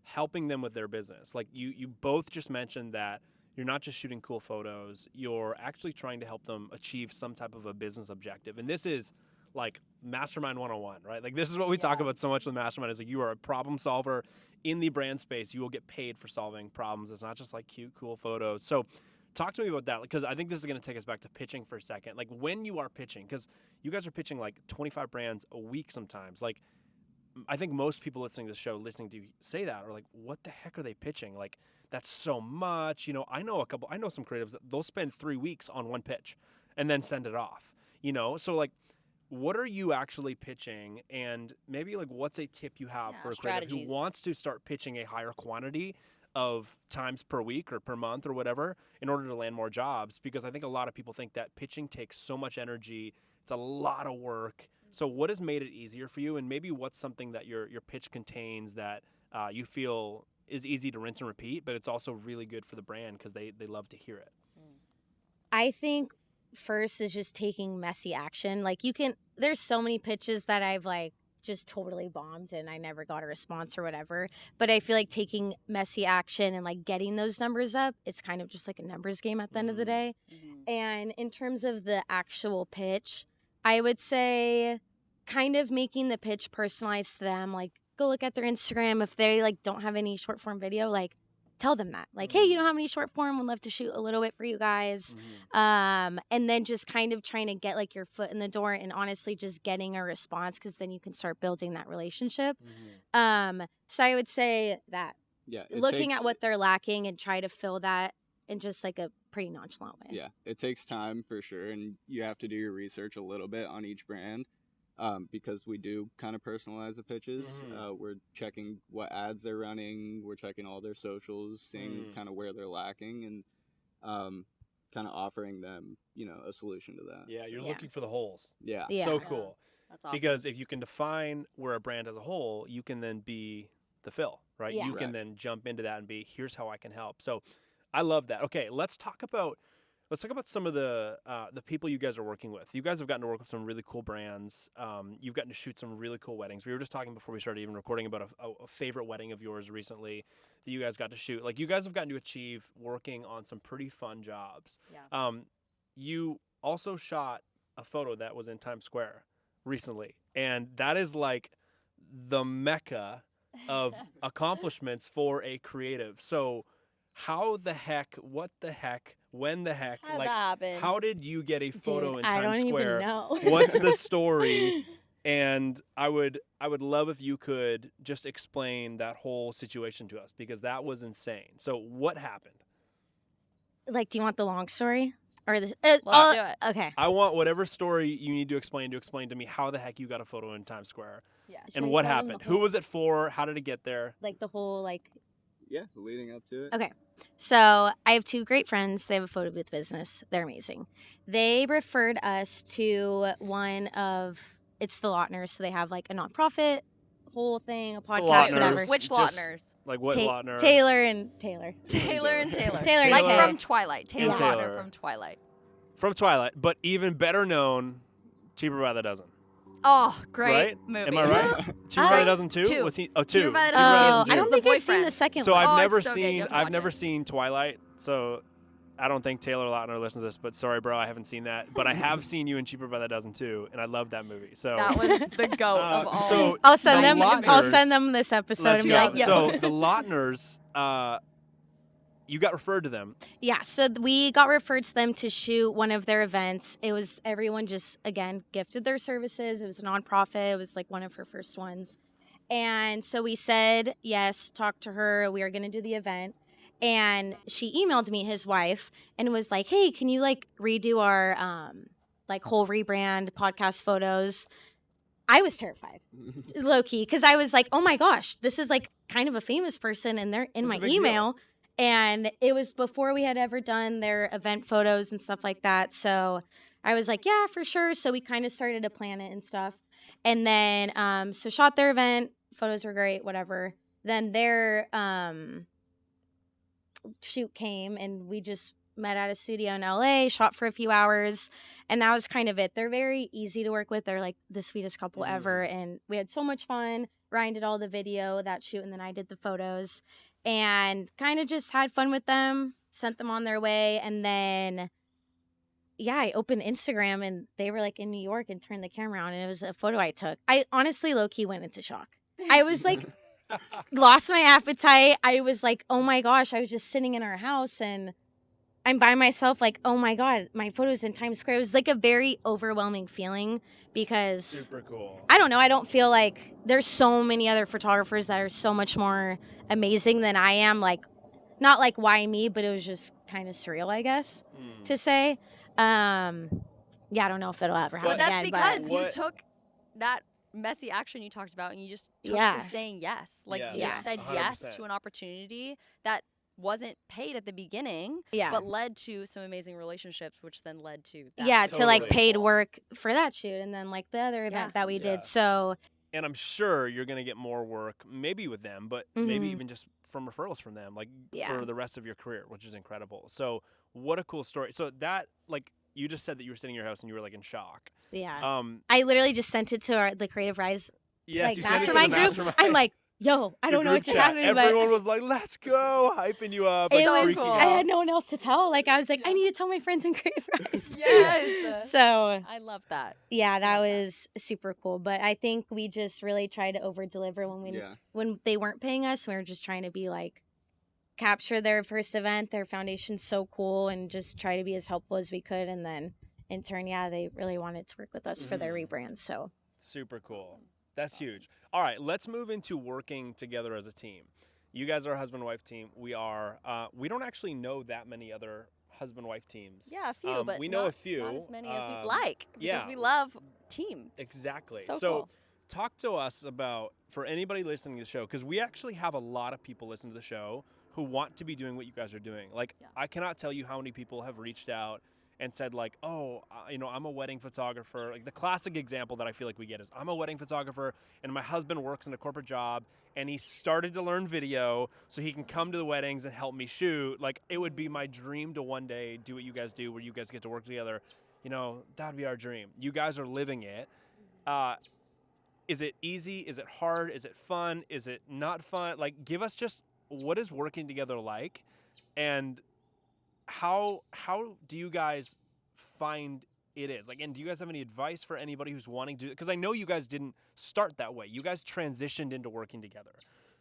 helping them with their business. Like you both just mentioned that you're not just shooting cool photos, you're actually trying to help them achieve some type of a business objective. And this is like Mastermind 101, right? Like this is what we talk about so much in the Mastermind is like you are a problem solver in the brand space. You will get paid for solving problems. It's not just like cute, cool photos. So talk to me about that because I think this is going to take us back to pitching for a second. Like when you are pitching, because you guys are pitching like 25 brands a week sometimes. Like I think most people listening to the show, listening to you say that are like, what the heck are they pitching? Like that's so much. I know some creatives that they'll spend 3 weeks on one pitch and then send it off. So like what are you actually pitching? And maybe like what's a tip you have for a creative who wants to start pitching a higher quantity of times per week or per month or whatever in order to land more jobs? Because I think a lot of people think that pitching takes so much energy. It's a lot of work. So what has made it easier for you? And maybe what's something that your pitch contains that you feel is easy to rinse and repeat, but it's also really good for the brand because they love to hear it? I think first is just taking messy action. Like there's so many pitches that I've like just totally bombed and I never got a response or whatever. But I feel like taking messy action and like getting those numbers up, it's kind of just like a numbers game at the end of the day. And in terms of the actual pitch, I would say kind of making the pitch personalized to them. Like go look at their Instagram. If they like don't have any short form video, like tell them that. Like, hey, you don't have any short form, would love to shoot a little bit for you guys. And then just kind of trying to get like your foot in the door and honestly just getting a response, because then you can start building that relationship. So I would say that. Yeah. Looking at what they're lacking and try to fill that in just like a pretty nonchalant way. Yeah, it takes time for sure, and you have to do your research a little bit on each brand. Because we do kind of personalize the pitches. We're checking what ads they're running. We're checking all their socials, seeing kind of where they're lacking, and kind of offering them, a solution to that. Yeah, you're looking for the holes. Yeah. So cool. That's awesome. Because if you can define where a brand as a whole, you can then be the fill, right? Yeah. You can then jump into that and be, here's how I can help. So I love that. Okay, let's talk about some of the people you guys are working with. You guys have gotten to work with some really cool brands. You've gotten to shoot some really cool weddings. We were just talking before we started even recording about a favorite wedding of yours recently that you guys got to shoot. Like, you guys have gotten to achieve working on some pretty fun jobs. Yeah. You also shot a photo that was in Times Square recently, and that is like the mecca of accomplishments for a creative. So how the heck, what the heck, when the heck, How did like, that happen? how did you get a photo Dude, in I Times don't Square? even know. What's the story? And I would love if you could just explain that whole situation to us, because that was insane. So what happened? Like, do you want the long story? Or the Let's do it. Okay. I want whatever story you need to explain to me how the heck you got a photo in Times Square. Yeah. Should And I what tell them the happened? Who whole- was it for? How did it get there? Like the whole like. Yeah, leading up to it. Okay. So I have two great friends. They have a photo booth business. They're amazing. They referred us to it's the Lautners. So they have like a nonprofit whole thing, a It's the podcast, Lautners. whatever. Which Just- Lautners? Like what Lautner? Taylor and Taylor. Taylor and Taylor. Taylor and Like Taylor. from Twilight. Taylor And Lautner Taylor. from Twilight. From Twilight, but even better known, Cheaper by the Dozen. Oh, great Right? movie. Am I right? Cheaper by the Dozen too? two. Was he? Oh, Cheaper two. by the Cheaper by the Dozen. Dozen I two. don't the think I've seen boyfriend. the second So one. Oh, I've it's never so good. You seen have to I've watch never it. seen Twilight. So I don't think Taylor Lautner listens to this, but sorry, bro, I haven't seen that. But I have seen you in Cheaper by the Dozen too, and I love that movie. So That was the goat of all. so I'll send the them. I'll Lautners- send them this episode Let's and be go. like, yeah. So the Lautners, you got referred to them. Yeah, so we got referred to them to shoot one of their events. It was everyone just, again, gifted their services. It was a nonprofit. It was like one of her first ones. And so we said, yes, talked to her. We are going to do the event. And she emailed me, his wife, and was like, hey, can you like redo our like whole rebrand podcast photos? I was terrified, low key, because I was like, oh my gosh, this is like kind of a famous person and they're in It's a my big deal. email. And it was before we had ever done their event photos and stuff like that. So I was like, yeah, for sure. So we kind of started to plan it and stuff. And then, so shot their event. Photos were great, whatever. Then their shoot came and we just met at a studio in LA, shot for a few hours. And that was kind of it. They're very easy to work with. They're like the sweetest couple ever. And we had so much fun. Ryan did all the video, that shoot, and then I did the photos. And kind of just had fun with them, sent them on their way. And then, yeah, I opened Instagram and they were like in New York and turned the camera on and it was a photo I took. I honestly low-key went into shock. I was like, lost my appetite. I was like, oh my gosh, I was just sitting in our house and I'm by myself like, oh my God, my photo's in Times Square. It was like a very overwhelming feeling because Super cool. I don't know. I don't feel like there's so many other photographers that are so much more amazing than I am. Like, not like why me, but it was just kind of surreal, I guess, to say. Yeah, I don't know if it'll ever happen But that's again. because but you What- took that messy action you talked about and you just took Yeah. the saying yes. Like you Yeah. just said yes 100%. to an opportunity that wasn't paid at the beginning, yeah. but led to some amazing relationships, which then led to that. Yeah, to like Totally. paid work for that shoot and then like the other event that we Yeah. did. So And I'm sure you're going to get more work, maybe with them, but maybe Mhm. even just from referrals from them, like Yeah. for the rest of your career, which is incredible. So what a cool story. So that, like, you just said that you were sitting in your house and you were like in shock. Yeah. I literally just sent it to the Creativ Rise Yes, like you sent it to the mastermind group. mastermind. I'm like, yo, I The don't know group what just chat. happened, Everyone but was like, let's go, hyping you up, like it was freaking I out. had no one else to tell. Like I was like, I need to tell my friends in Creativ Rise. Yes. So I love that. yeah, that was super cool. But I think we just really tried to over deliver when they weren't paying us. We were just trying to be like capture their first event, their foundation's so cool, and just try to be as helpful as we could. And then in turn, they really wanted to work with us for their rebrand. So super cool. That's huge. All right, let's move into working together as a team. You guys are a husband-wife team. We are. We don't actually know that many other husband-wife teams. Yeah, a few, but we know not, a few. not as many as we'd like because we love team. Exactly. So So cool. talk to us about, for anybody listening to the show, because we actually have a lot of people listen to the show who want to be doing what you guys are doing. Like, I cannot tell you how many people have reached out and said like, oh, I'm a wedding photographer. Like the classic example that I feel like we get is I'm a wedding photographer and my husband works in a corporate job and he started to learn video so he can come to the weddings and help me shoot. Like it would be my dream to one day do what you guys do where you guys get to work together. That'd be our dream. You guys are living it. Is it easy? Is it hard? Is it fun? Is it not fun? Like give us just what is working together like, and how do you guys find it is? Like, and do you guys have any advice for anybody who's wanting to, because I know you guys didn't start that way. You guys transitioned into working together,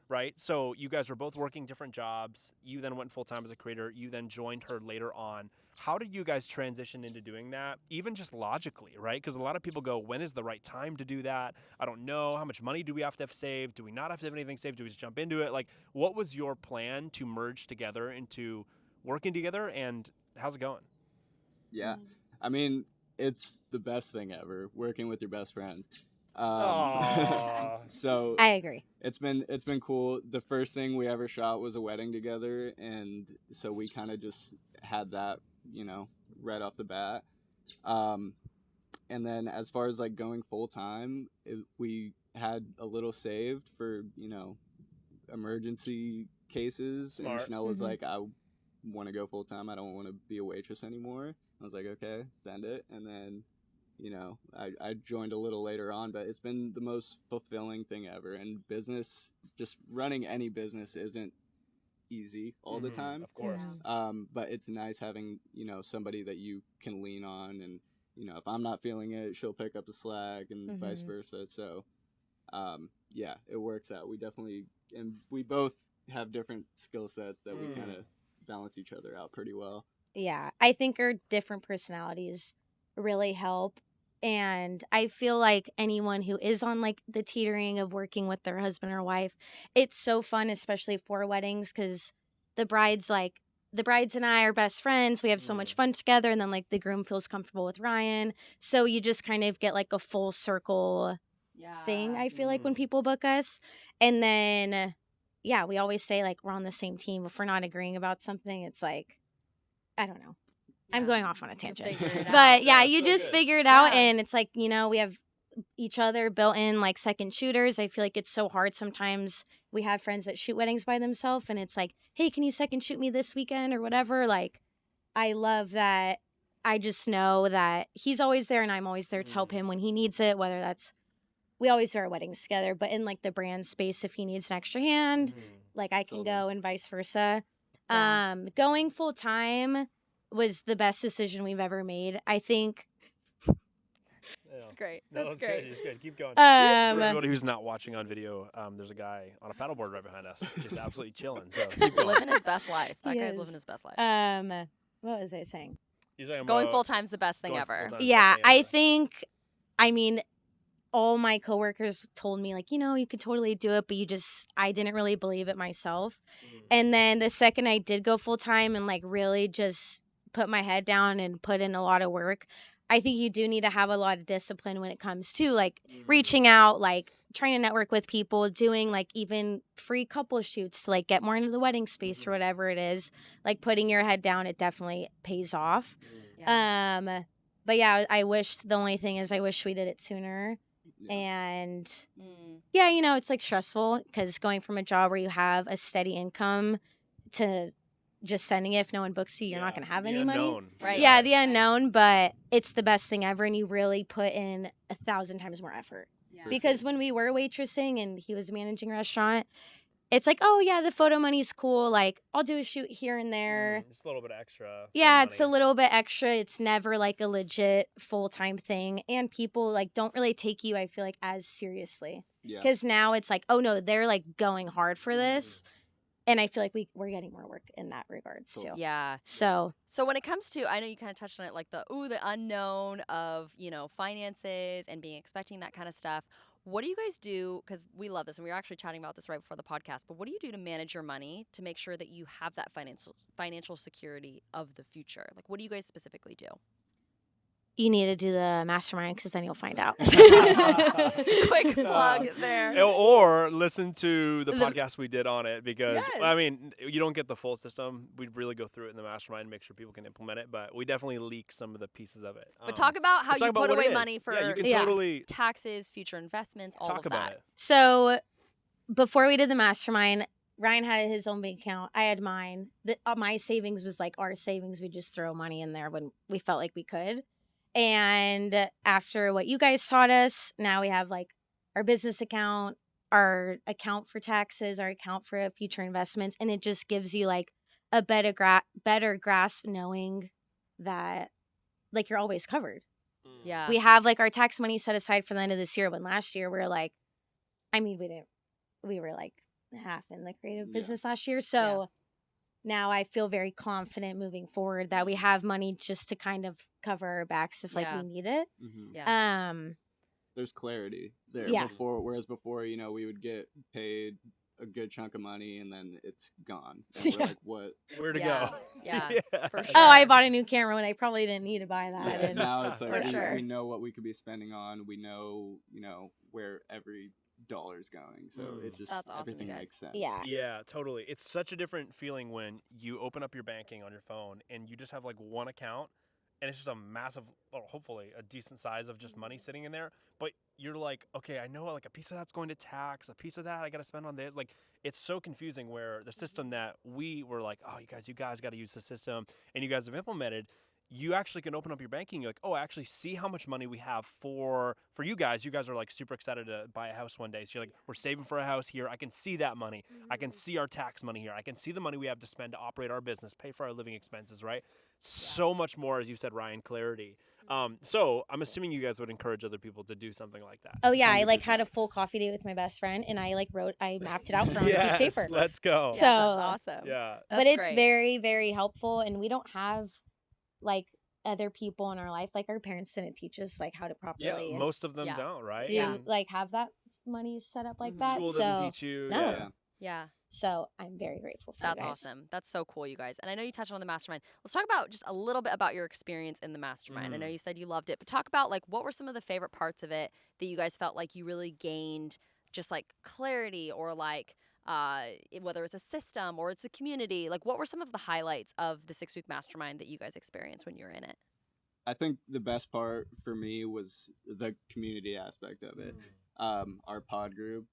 right? So you guys were both working different jobs. You then went full-time as a creator. You then joined her later on. How did you guys transition into doing that? Even just logically, right? Because a lot of people go, when is the right time to do that? I don't know. How much money do we have to have saved? Do we not have to have anything saved? Do we just jump into it? Like, what was your plan to merge together into working together, and how's it going? Yeah. I mean, it's the best thing ever, working with your best friend. Aww. So I agree. It's been cool. The first thing we ever shot was a wedding together, and so we kind of just had that, right off the bat. And then as far as like going full time, we had a little saved for emergency cases. Smart. And Chanelle was like, I want to go full time. I don't want to be a waitress anymore. I was like, okay, send it. And then I joined a little later on, but it's been the most fulfilling thing ever. And business, just running any business isn't easy all the time. Of course. But it's nice having, somebody that you can lean on. And, if I'm not feeling it, she'll pick up the slack and vice versa. So, it works out. And we both have different skill sets that we kind of balance each other out pretty well. Yeah, I think our different personalities really help. And I feel like anyone who is on like the teetering of working with their husband or wife, it's so fun, especially for weddings, because the brides and I are best friends. We have so much fun together. And then like the groom feels comfortable with Ryan. So you just kind of get like a full circle thing, I feel like, when people book us. And then, we always say like we're on the same team. If we're not agreeing about something, it's like, I don't know. I'm going off on a tangent. But you just figure it out. And it's like, we have each other built in like second shooters. I feel like it's so hard sometimes. We have friends that shoot weddings by themselves and it's like, hey, can you second shoot me this weekend or whatever? Like, I love that. I just know that he's always there and I'm always there to help him when he needs it, whether that's, we always do our weddings together, but in like the brand space, if he needs an extra hand, like I can go and vice versa. Going full time was the best decision we've ever made. I think. That's great. No, That's great. It's good. Keep going. For Um, everybody who's not watching on video, there's a guy on a paddleboard right behind us, just absolutely chilling. So keep going. Living his best life. That He guy's is. living his best life. what was I saying? You're talking Going about full time's the best thing going ever. full-time is the Yeah, best thing I ever. think, all my coworkers told me like, you could totally do it, but I didn't really believe it myself. And then the second I did go full time and like really just put my head down and put in a lot of work, I think you do need to have a lot of discipline when it comes to like reaching out, like trying to network with people, doing like even free couple shoots to like get more into the wedding space or whatever it is. Like putting your head down, it definitely pays off. But I wish, the only thing is I wish we did it sooner. And it's like stressful because going from a job where you have a steady income to just sending it. If no one books you, you're not going to have the any money. unknown. Right. Yeah, the unknown, but it's the best thing ever, and you really put in 1,000 times more effort. For Because sure. when we were waitressing and he was managing a restaurant, it's like, oh yeah, the photo money's cool. Like, I'll do a shoot here and there. It's a little bit extra. fun Yeah, it's a money. little bit extra. It's never like a legit full-time thing. And people like don't really take you, I feel like, as seriously. Yeah. Because now it's like, oh no, they're like going hard for this. And I feel like we're getting more work in that regards too. Cool. Yeah. So So when it comes to, I know you kind of touched on it, like the unknown of, finances and being expecting that kind of stuff. What do you guys do? Because we love this, and we were actually chatting about this right before the podcast. But what do you do to manage your money to make sure that you have that financial security of the future? Like, what do you guys specifically do? you need to do the mastermind because then you'll find out. Quick plug there. Or listen to the The- podcast we did on it because, Yes. I mean, you don't get the full system. We really go through it in the mastermind and make sure people can implement it, but we definitely leak some of the pieces of it. But talk about how let's talk you about put what it away is. money for Yeah, you can Yeah. totally taxes, future investments, all talk of about that. it. So before we did the mastermind, Ryan had his own bank account. I had mine. My savings was like our savings. We just throw money in there when we felt like we could. And after what you guys taught us, now we have like our business account, our account for taxes, our account for future investments. And it just gives you like a better grasp knowing that like you're always covered. Yeah. We have like our tax money set aside for the end of this year. When last year we were like, we were like half in the creative Yeah. business last year. So now I feel very confident moving forward that we have money just to kind of cover our backs if like Yeah. we need it. Mhm. Yeah. There's clarity there. Yeah. Whereas before, we would get paid a good chunk of money and then it's gone. And we're Yeah. like, what? Where to Yeah. go? Yeah, for Oh, sure. I bought a new camera when I probably didn't need to buy that. Yeah, And now it's like For we, sure. we know what we could be spending on. We know, where every dollar's going. So it just That's awesome, you everything guys. makes sense. yeah. Yeah, totally. It's such a different feeling when you open up your banking on your phone and you just have like one account and it's just a massive, or hopefully a decent size of just money sitting in there. But you're like, okay, I know like a piece of that's going to tax, a piece of that I got to spend on this. Like, it's so confusing where the system that we were like, oh, you guys got to use the system and you guys have implemented, you actually can open up your banking. You're like, oh, I actually see how much money we have for you guys. You guys are like super excited to buy a house one day. So you're like, we're saving for a house here. I can see that money. I can see our tax money here. I can see the money we have to spend to operate our business, pay for our living expenses, right? So much more, as you said, Ryan, clarity. So I'm assuming you guys would encourage other people to do something like that. Oh yeah, I like 100%. had a full coffee date with my best friend and I mapped it out for him on a piece of Yes, paper. let's go. So- that's awesome. Yeah. That's But it's great. very, very helpful, and we don't have like other people in our life. Like our parents didn't teach us like how to properly Yeah, most of them Yeah. don't, right? do Yeah. like have that money set up like Mhm. that. School so doesn't teach you. No. Yeah. Yeah. so I'm very grateful for That's you guys. awesome. That's so cool, you guys. And I know you touched on the mastermind. Let's talk about just a little bit about your experience in the mastermind. I know you said you loved it, but talk about like what were some of the favorite parts of it that you guys felt like you really gained just like clarity or like whether it's a system or it's a community. Like what were some of the highlights of the 6-week mastermind that you guys experienced when you were in it? I think the best part for me was the community aspect of it. Our pod group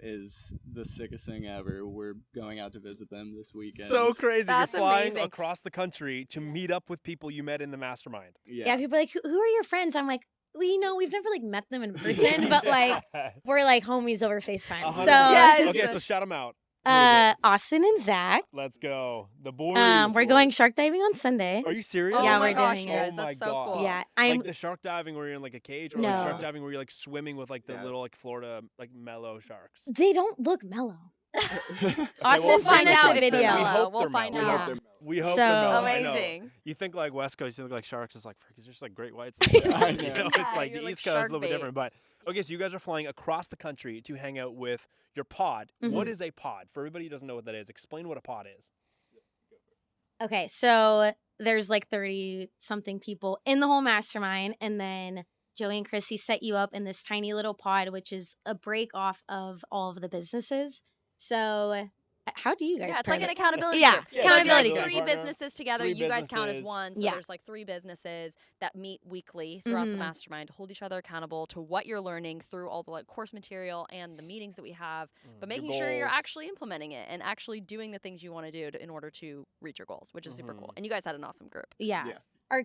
is the sickest thing ever. We're going out to visit them this weekend. So crazy. That's You're flying amazing. across the country to meet up with people you met in the mastermind. Yeah, people are like, who are your friends? I'm like, well, we've never like met them in person, but like Yes. we're like homies over FaceTime. 100%. So Yes. Okay, so shout them out. Who is it? Austin and Zach. Let's go. The boys. We're going shark diving on Sunday. Are you serious? Oh Yeah, my we're gosh, doing you it. guys, Oh my that's so gosh. cool. Yeah, I'm Like the shark diving where you're in like a cage, or No. like shark diving where you're like swimming with like the Yeah. little like Florida like mellow sharks. they don't look mellow. Okay, Austin we'll sent find us out a if they're video. We mellow. hope We'll they're find mellow. out. We hope they're- We hope So- they're mellow. I know. Amazing. You think like West Coast, you think like sharks is like freaking just like great whites. And stuff. I You know. know, Yeah, it's like you're the like East Coast is a shark little bit bait. different. But okay, so you guys are flying across the country to hang out with your pod. What is a pod? For everybody who doesn't know what that is, explain what a pod is. Okay, so there's like 30 something people in the whole mastermind, and then Joey and Chrissy set you up in this tiny little pod, which is a break off of all of the businesses. So how do you guys? Yeah, it's like an private- accountability Yeah, group. Yeah, So if you're accountability like group. 3 partner, businesses together, 3 you guys count as businesses. one. So Yeah. there's like 3 businesses that meet weekly throughout the Mhm. mastermind to hold each other accountable to what you're learning through all the like course material and the meetings that we have, but Your making sure you're goals. actually implementing it and actually doing the things you want to do in order to reach your goals, which is super cool. Mhm. And you guys had an awesome group. Yeah. Yeah. Our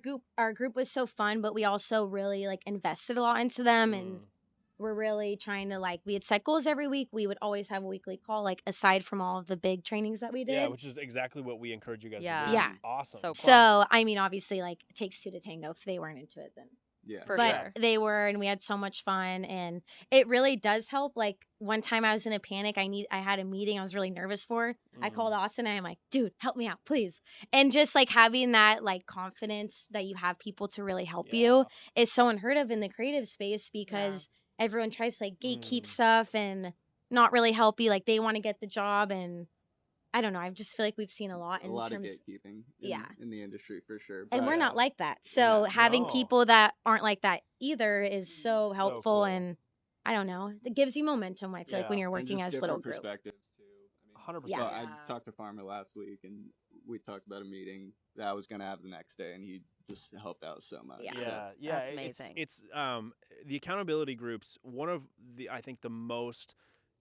group was so fun, but we also really like invested a lot into them, and Mm. we're really trying to like, we had set goals every week. We would always have a weekly call, like aside from all of the big trainings that we did. Yeah, which is exactly what we encourage you guys Yeah. to do. Yeah. Awesome. So cool. So I mean, obviously, like it takes 2 to tango. If they weren't into it, then Yeah. For but sure. they were, and we had so much fun, and it really does help. Like one time I was in a panic. I had a meeting I was really nervous for. I Mhm. called Austin and I'm like, dude, help me out, please. And just like having that like confidence that you have people to really help you is so unheard of in the creative space, because everyone tries to like gatekeep stuff and not really help you. Like they want to get the job, and I don't know. I just feel like we've seen a lot A in lot terms. of gatekeeping Yeah. in the industry for sure. And but- we're not like that. So Yeah. having No. people that aren't like that either is so So helpful. cool. And I don't know, it gives you momentum, I feel like, when Yeah. you're and working just as little different group. perspectives too. I mean, 100%. So Yeah. I talked to Farmer last week, and we talked about a meeting that I was gonna have the next day, and he just helped out so much. Yeah. So, Yeah, That's it's amazing. the accountability groups. One of the I think the most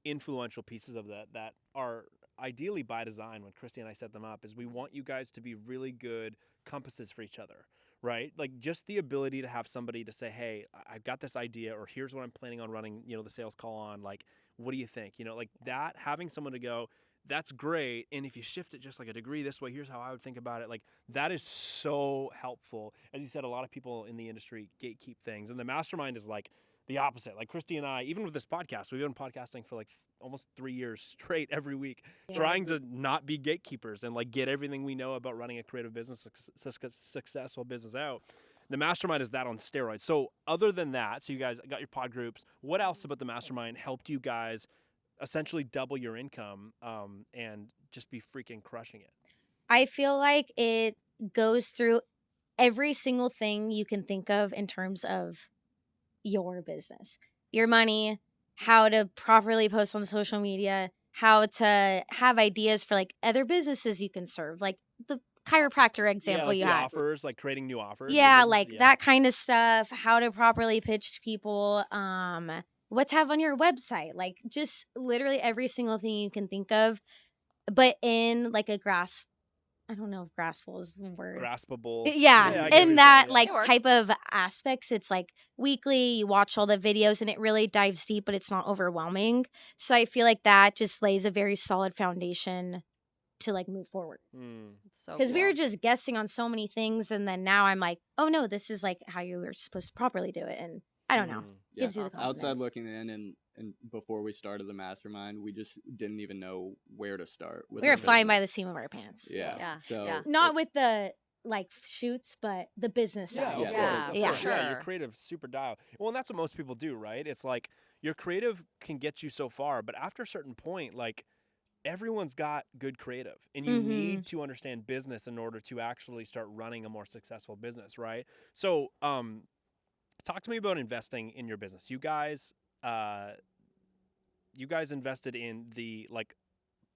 influential pieces of that are ideally by design. When Christy and I set them up, is we want you guys to be really good compasses for each other, right? Like just the ability to have somebody to say, "Hey, I've got this idea," or "Here's what I'm planning on running, the sales call on. Like, what do you think?" Like that. Having someone to go, that's great. And if you shift it just like a degree this way, here's how I would think about it. Like that is so helpful. As you said, a lot of people in the industry gatekeep things, and the mastermind is like the opposite. Like Christy and I, even with this podcast, we've been podcasting for like almost 3 years straight every week, trying to not be gatekeepers and like get everything we know about running a creative business, successful business out. The mastermind is that on steroids. So other than that, so you guys got your pod groups. What else about the mastermind helped you guys essentially double your income and just be freaking crushing it? I feel like it goes through every single thing you can think of in terms of your business, your money, how to properly post on social media, how to have ideas for like other businesses you can serve, like the chiropractor example like you the had. offers, like creating new offers. for Yeah, business? like that kind of stuff, how to properly pitch to people, what to have on your website, like just literally every single thing you can think of, but in like a I don't know if graspful is the word. Graspable. Yeah, I get what in you're that saying, yeah. like It works. type of aspects, it's like weekly, you watch all the videos and it really dives deep, but it's not overwhelming. So I feel like that just lays a very solid foundation to like move forward. So Because we cool. were just guessing on so many things, and then now I'm like, oh no, this is like how you were supposed to properly do it. And I don't know. Yeah. Gives you the Awesome. confidence. Outside looking in, and before we started the mastermind, we just didn't even know where to start. With We were our flying by the business. seam of our pants. Yeah. Yeah, So yeah. Not with the like shoots, but the business Yeah, side. of Yeah. course. Yeah, Of for course. Yeah, sure. your creative super dial. Well, and that's what most people do, right? It's like your creative can get you so far, but after a certain point, like everyone's got good creative, and you need to understand business in order to actually start running a more successful business, right? So, talk to me about investing in your business. You guys invested in the like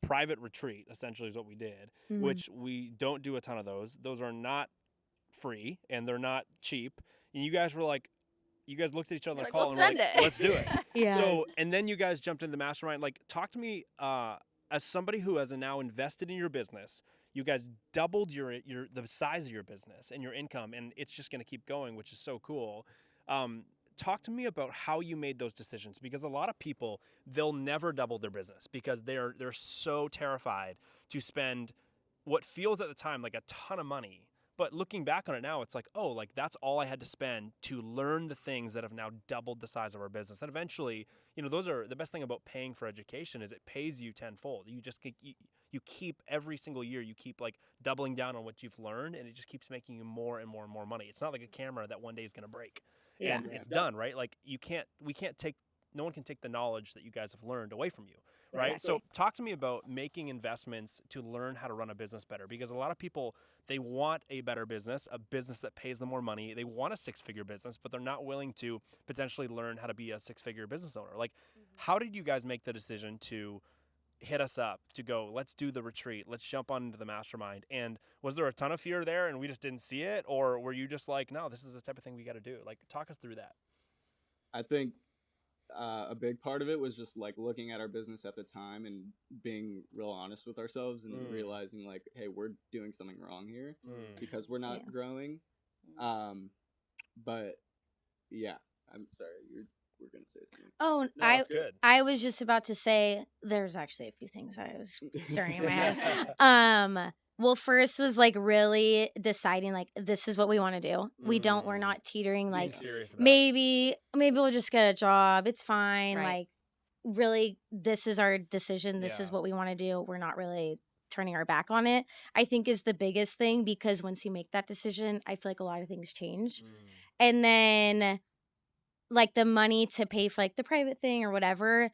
private retreat, essentially is what we did, Mhm. which we don't do a ton of those. Those are not free and they're not cheap. And you guys were like, you guys looked at each other You're on like, the call let's and were send like, it. let's do it. Yeah. So, and then you guys jumped into the mastermind. Like, talk to me as somebody who has now invested in your business. You guys doubled the size of your business and your income, and it's just going to keep going, which is so cool. Talk to me about how you made those decisions, because a lot of people, they'll never double their business because they're so terrified to spend what feels at the time like a ton of money. But looking back on it now, it's like, oh, like that's all I had to spend to learn the things that have now doubled the size of our business. And eventually, those are the best thing about paying for education is it pays you tenfold. You just you keep every single year, you keep like doubling down on what you've learned, and it just keeps making you more and more and more money. It's not like a camera that one day is going to break. Yeah. And it's done, right? Like no one can take the knowledge that you guys have learned away from you, right? Exactly. So talk to me about making investments to learn how to run a business better, because a lot of people, they want a better business, a business that pays them more money. They want a 6-figure business, but they're not willing to potentially learn how to be a 6-figure business owner. Like, how did you guys make the decision to hit us up to go, let's do the retreat, let's jump on into the mastermind? And was there a ton of fear there and we just didn't see it? Or were you just like, no, this is the type of thing we got to do? Like, talk us through that. I think a big part of it was just like looking at our business at the time and being real honest with ourselves and realizing like, hey, we're doing something wrong here because we're not growing. But yeah, I'm sorry, we're gonna say something. Oh, No, that's good. I was just about to say there's actually a few things I was stirring in my head. Well, first was like really deciding like this is what we want to do. We're not teetering Being like serious about it. maybe we'll just get a job. It's fine. Right. Like really this is our decision. This is Yeah. what we want to do. We're not really turning our back on it. I think is the biggest thing because once you make that decision, I feel like a lot of things change. And then like the money to pay for like the private thing or whatever,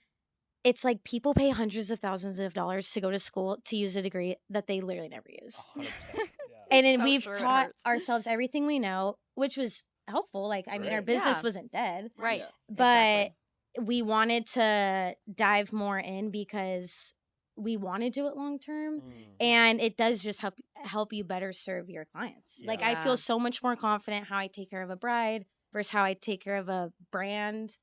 it's like people pay hundreds of thousands of dollars to go to school to use a degree that they literally never use. 100%. Yeah. And then So we've true, it taught hurts. ourselves everything we know, which was helpful. Like, I mean, our Great. business Yeah. wasn't dead, Right. Yeah. but Exactly. we wanted to dive more in because we want to do it long term. And it does just help you better serve your clients. Like, I Yeah. feel so much more confident how I take care of a bride versus how I take care of a brand.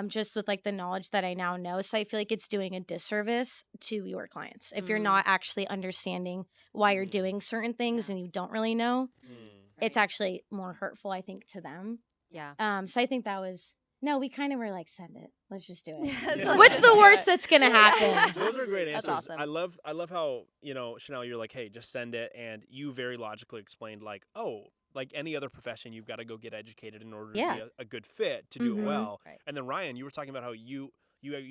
Just with like the knowledge that I now know. So I feel like it's doing a disservice to your clients if you're not actually understanding why you're doing certain things and you don't really know. It's actually more hurtful, I think, to them. Yeah. So I think that was we kind of were like, send it. Let's just do it. Yeah. What's the Do worst it. that's gonna happen? Those are great That's answers. awesome. I love how, Chanelle, you're like, hey, just send it. And you very logically explained like, oh, like any other profession, you've got to go get educated in order to Yeah. be a good fit to do it well. Right. And then Ryan, you were talking about how you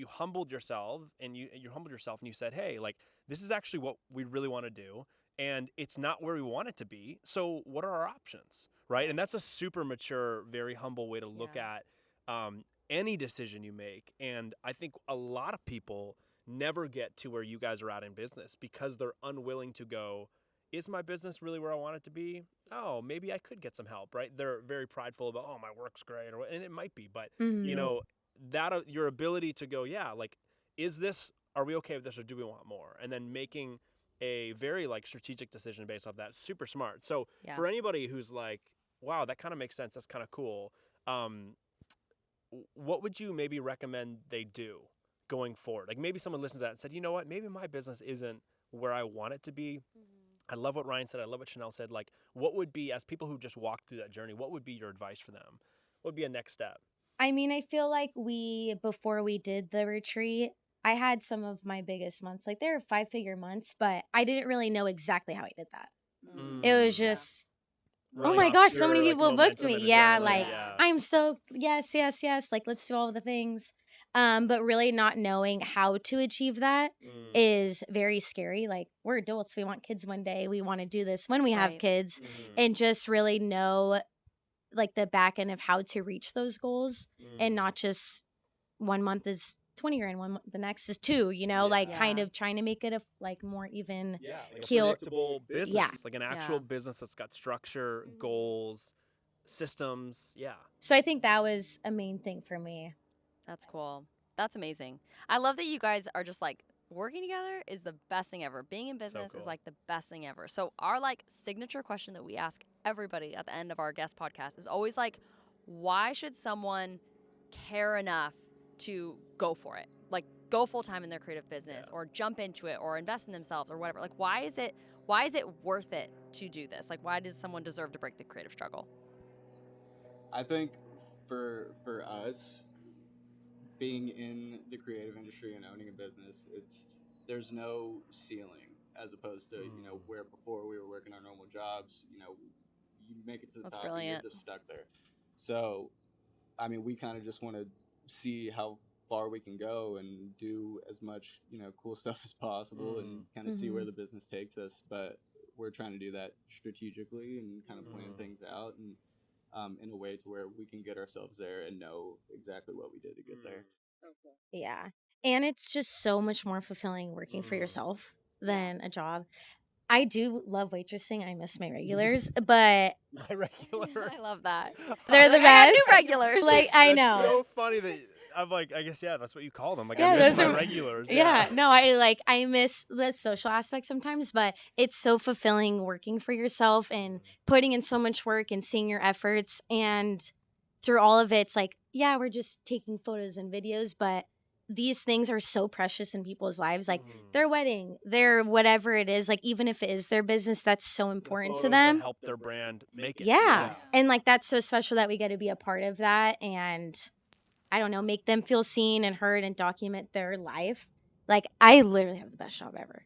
humbled yourself and you humbled yourself and you said, hey, like this is actually what we really want to do. And it's not where we want it to be. So what are our options? Right. And that's a super mature, very humble way to look Yeah. at any decision you make. And I think a lot of people never get to where you guys are at in business because they're unwilling to go, is my business really where I want it to be? Oh, maybe I could get some help, right? They're very prideful about, oh, my work's great, and it might be, but that your ability to go, yeah, like, are we okay with this or do we want more? And then making a very like strategic decision based off that, super smart. So for anybody who's like, wow, that kind of makes sense, that's kind of cool. What would you maybe recommend they do going forward? Like maybe someone listens to that and said, you know what, maybe my business isn't where I want it to be. I love what Ryan said. I love what Chanelle said. Like, what would be, as people who just walked through that journey, what would be your advice for them? What would be a next step? I mean, I feel like before we did the retreat, I had some of my biggest months. Like, they were 5-figure months, but I didn't really know exactly how I did that. It was just, oh my gosh, so many people booked me. Yeah, like, I'm so, yes. Like, let's do all the things. But really not knowing how to achieve that is very scary. Like, we're adults. We want kids one day. We want to do this when we have Right. kids. And just really know, like, the back end of how to reach those goals. And not just 1 month is 20 grand, the next is 2, like kind of trying to make it a like more even like a keel. predictable business, Yeah. like an actual business that's got structure, goals, systems. Yeah. So I think that was a main thing for me. That's cool. That's amazing. I love that you guys are just like working together is the best thing ever. Being in business cool. is like the best thing ever. So our like signature question that we ask everybody at the end of our guest podcast is always like, why should someone care enough to go for it? Like go full time in their creative business or jump into it or invest in themselves or whatever. Like why is it worth it to do this? Like why does someone deserve to break the creative struggle? I think for us, being in the creative industry and owning a business, there's no ceiling as opposed to where before we were working our normal jobs. You make it to the That's top brilliant. and you're just stuck there. So, I mean, we kind of just want to see how far we can go and do as much cool stuff as possible and kind of see where the business takes us. But we're trying to do that strategically and kind of plan things out and in a way to where we can get ourselves there and know exactly what we did to get there. Yeah. And it's just so much more fulfilling working for yourself than a job. I do love waitressing. I miss my regulars, but My regulars. I love that. they're the I got best. new regulars. Like, I That's know. so funny that I'm like, I guess, yeah, that's what you call them. Like, Yeah, I miss those my are- regulars. Yeah, no, I miss the social aspect sometimes, but it's so fulfilling working for yourself and putting in so much work and seeing your efforts. And through all of it, it's like, yeah, we're just taking photos and videos, but these things are so precious in people's lives. Like their wedding, their whatever it is, like even if it is their business, that's so The important to photos that them. help their brand make it. Yeah. And like that's so special that we get to be a part of that and I don't know, make them feel seen and heard and document their life. Like I literally have the best job ever.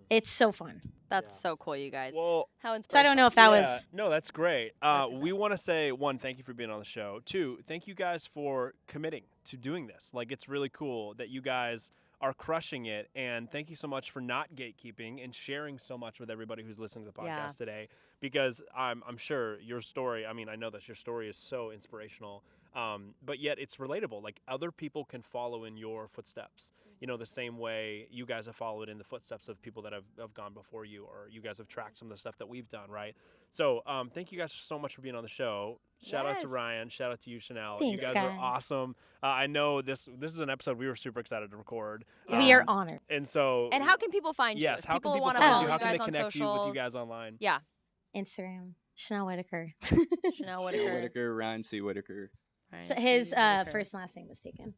It's so fun. That's so cool, you guys. Well, How inspirational. So I don't know if that yeah, was no, that's great. That's We want to say, one, thank you for being on the show. Two, thank you guys for committing to doing this. Like, it's really cool that you guys are crushing it. And thank you so much for not gatekeeping and sharing so much with everybody who's listening to the podcast Yeah. today. Because I'm sure your story, I mean, I know that your story is so inspirational. But yet it's relatable. Like other people can follow in your footsteps, you know, the same way you guys have followed in the footsteps of people that have gone before you, or you guys have tracked some of the stuff that we've done, right? So thank you guys so much for being on the show. Shout out to Yes. Ryan. Shout out to you, Chanelle. Thanks, you guys are guys. awesome. I know this is an episode we were super excited to record. we are honored. And so And how can people find you? yes, If how can people wanna find follow you? How can guys they on connect you with you socials? guys online? Yeah. Instagram, Chanelle Whitacre. Chanelle Chanelle Whitacre. Whitacre, Ryan C. Whitacre. So Ryan his C. Whitacre. first and last name was taken.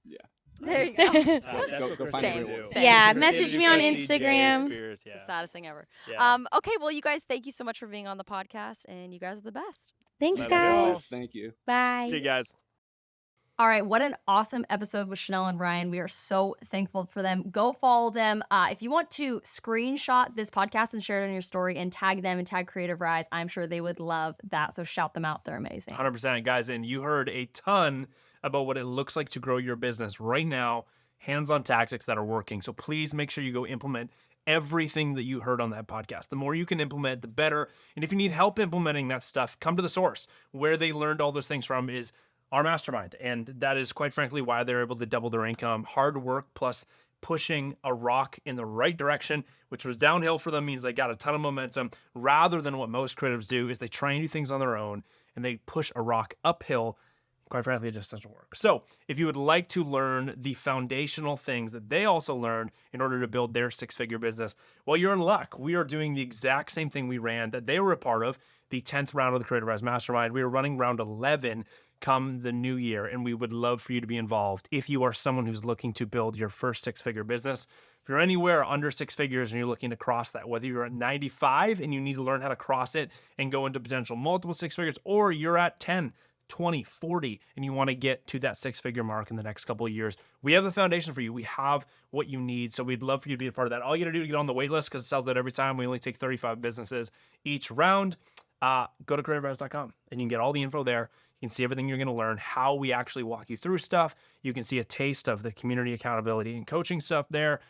There you go. That's Go- what go Christy find the would real do. one. Same. Yeah, Christy message would me do on Christy J. Instagram. Spears, The yeah. saddest thing ever. Yeah. Okay, well, you guys, thank you so much for being on the podcast, and you guys are the best. Thanks, Let us know. guys. Thank you. Bye. See you guys. All right, what an awesome episode with Chanelle and Ryan. We are so thankful for them. Go follow them. If you want to screenshot this podcast and share it on your story and tag them and tag Creativ Rise, I'm sure they would love that. So shout them out. They're amazing. 100%, guys. And you heard a ton about what it looks like to grow your business right now, hands-on tactics that are working. So please make sure you go implement everything that you heard on that podcast. The more you can implement, the better. And if you need help implementing that stuff, come to the source. Where they learned all those things from is our mastermind. And that is quite frankly why they're able to double their income. Hard work plus pushing a rock in the right direction, which was downhill for them, means they got a ton of momentum, rather than what most creatives do is they try and do things on their own and they push a rock uphill. Quite frankly, it just doesn't work. So if you would like to learn the foundational things that they also learned in order to build their six-figure business, well, you're in luck. We are doing the exact same thing we ran that they were a part of, the 10th round of the Creativ Rise Mastermind. We are running round 11 come the new year, and we would love for you to be involved if you are someone who's looking to build your first six-figure business. If you're anywhere under six figures and you're looking to cross that, whether you're at 95 and you need to learn how to cross it and go into potential multiple six figures, or you're at 10, 20, 40, and you want to get to that six-figure mark in the next couple of years, we have the foundation for you. We have what you need. So we'd love for you to be a part of that. All you got to do to get on the wait list, because it sells out every time. We only take 35 businesses each round. Go to creativrise.com and you can get all the info there. You can see everything you're going to learn, how we actually walk you through stuff. You can see a taste of the community accountability and coaching stuff there.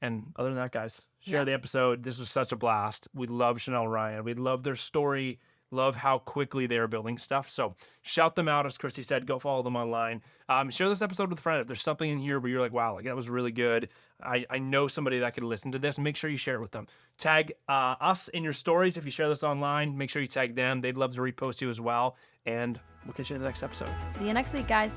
And other than that, guys, share the episode. This was such a blast. We love Chanelle and Ryan. We love their story. Love how quickly they are building stuff. So shout them out. As Christy said, go follow them online. Share this episode with a friend. If there's something in here where you're like, wow, like that was really good. I know somebody that could listen to this. Make sure you share it with them. Tag us in your stories. If you share this online, make sure you tag them. They'd love to repost you as well. And we'll catch you in the next episode. See you next week, guys.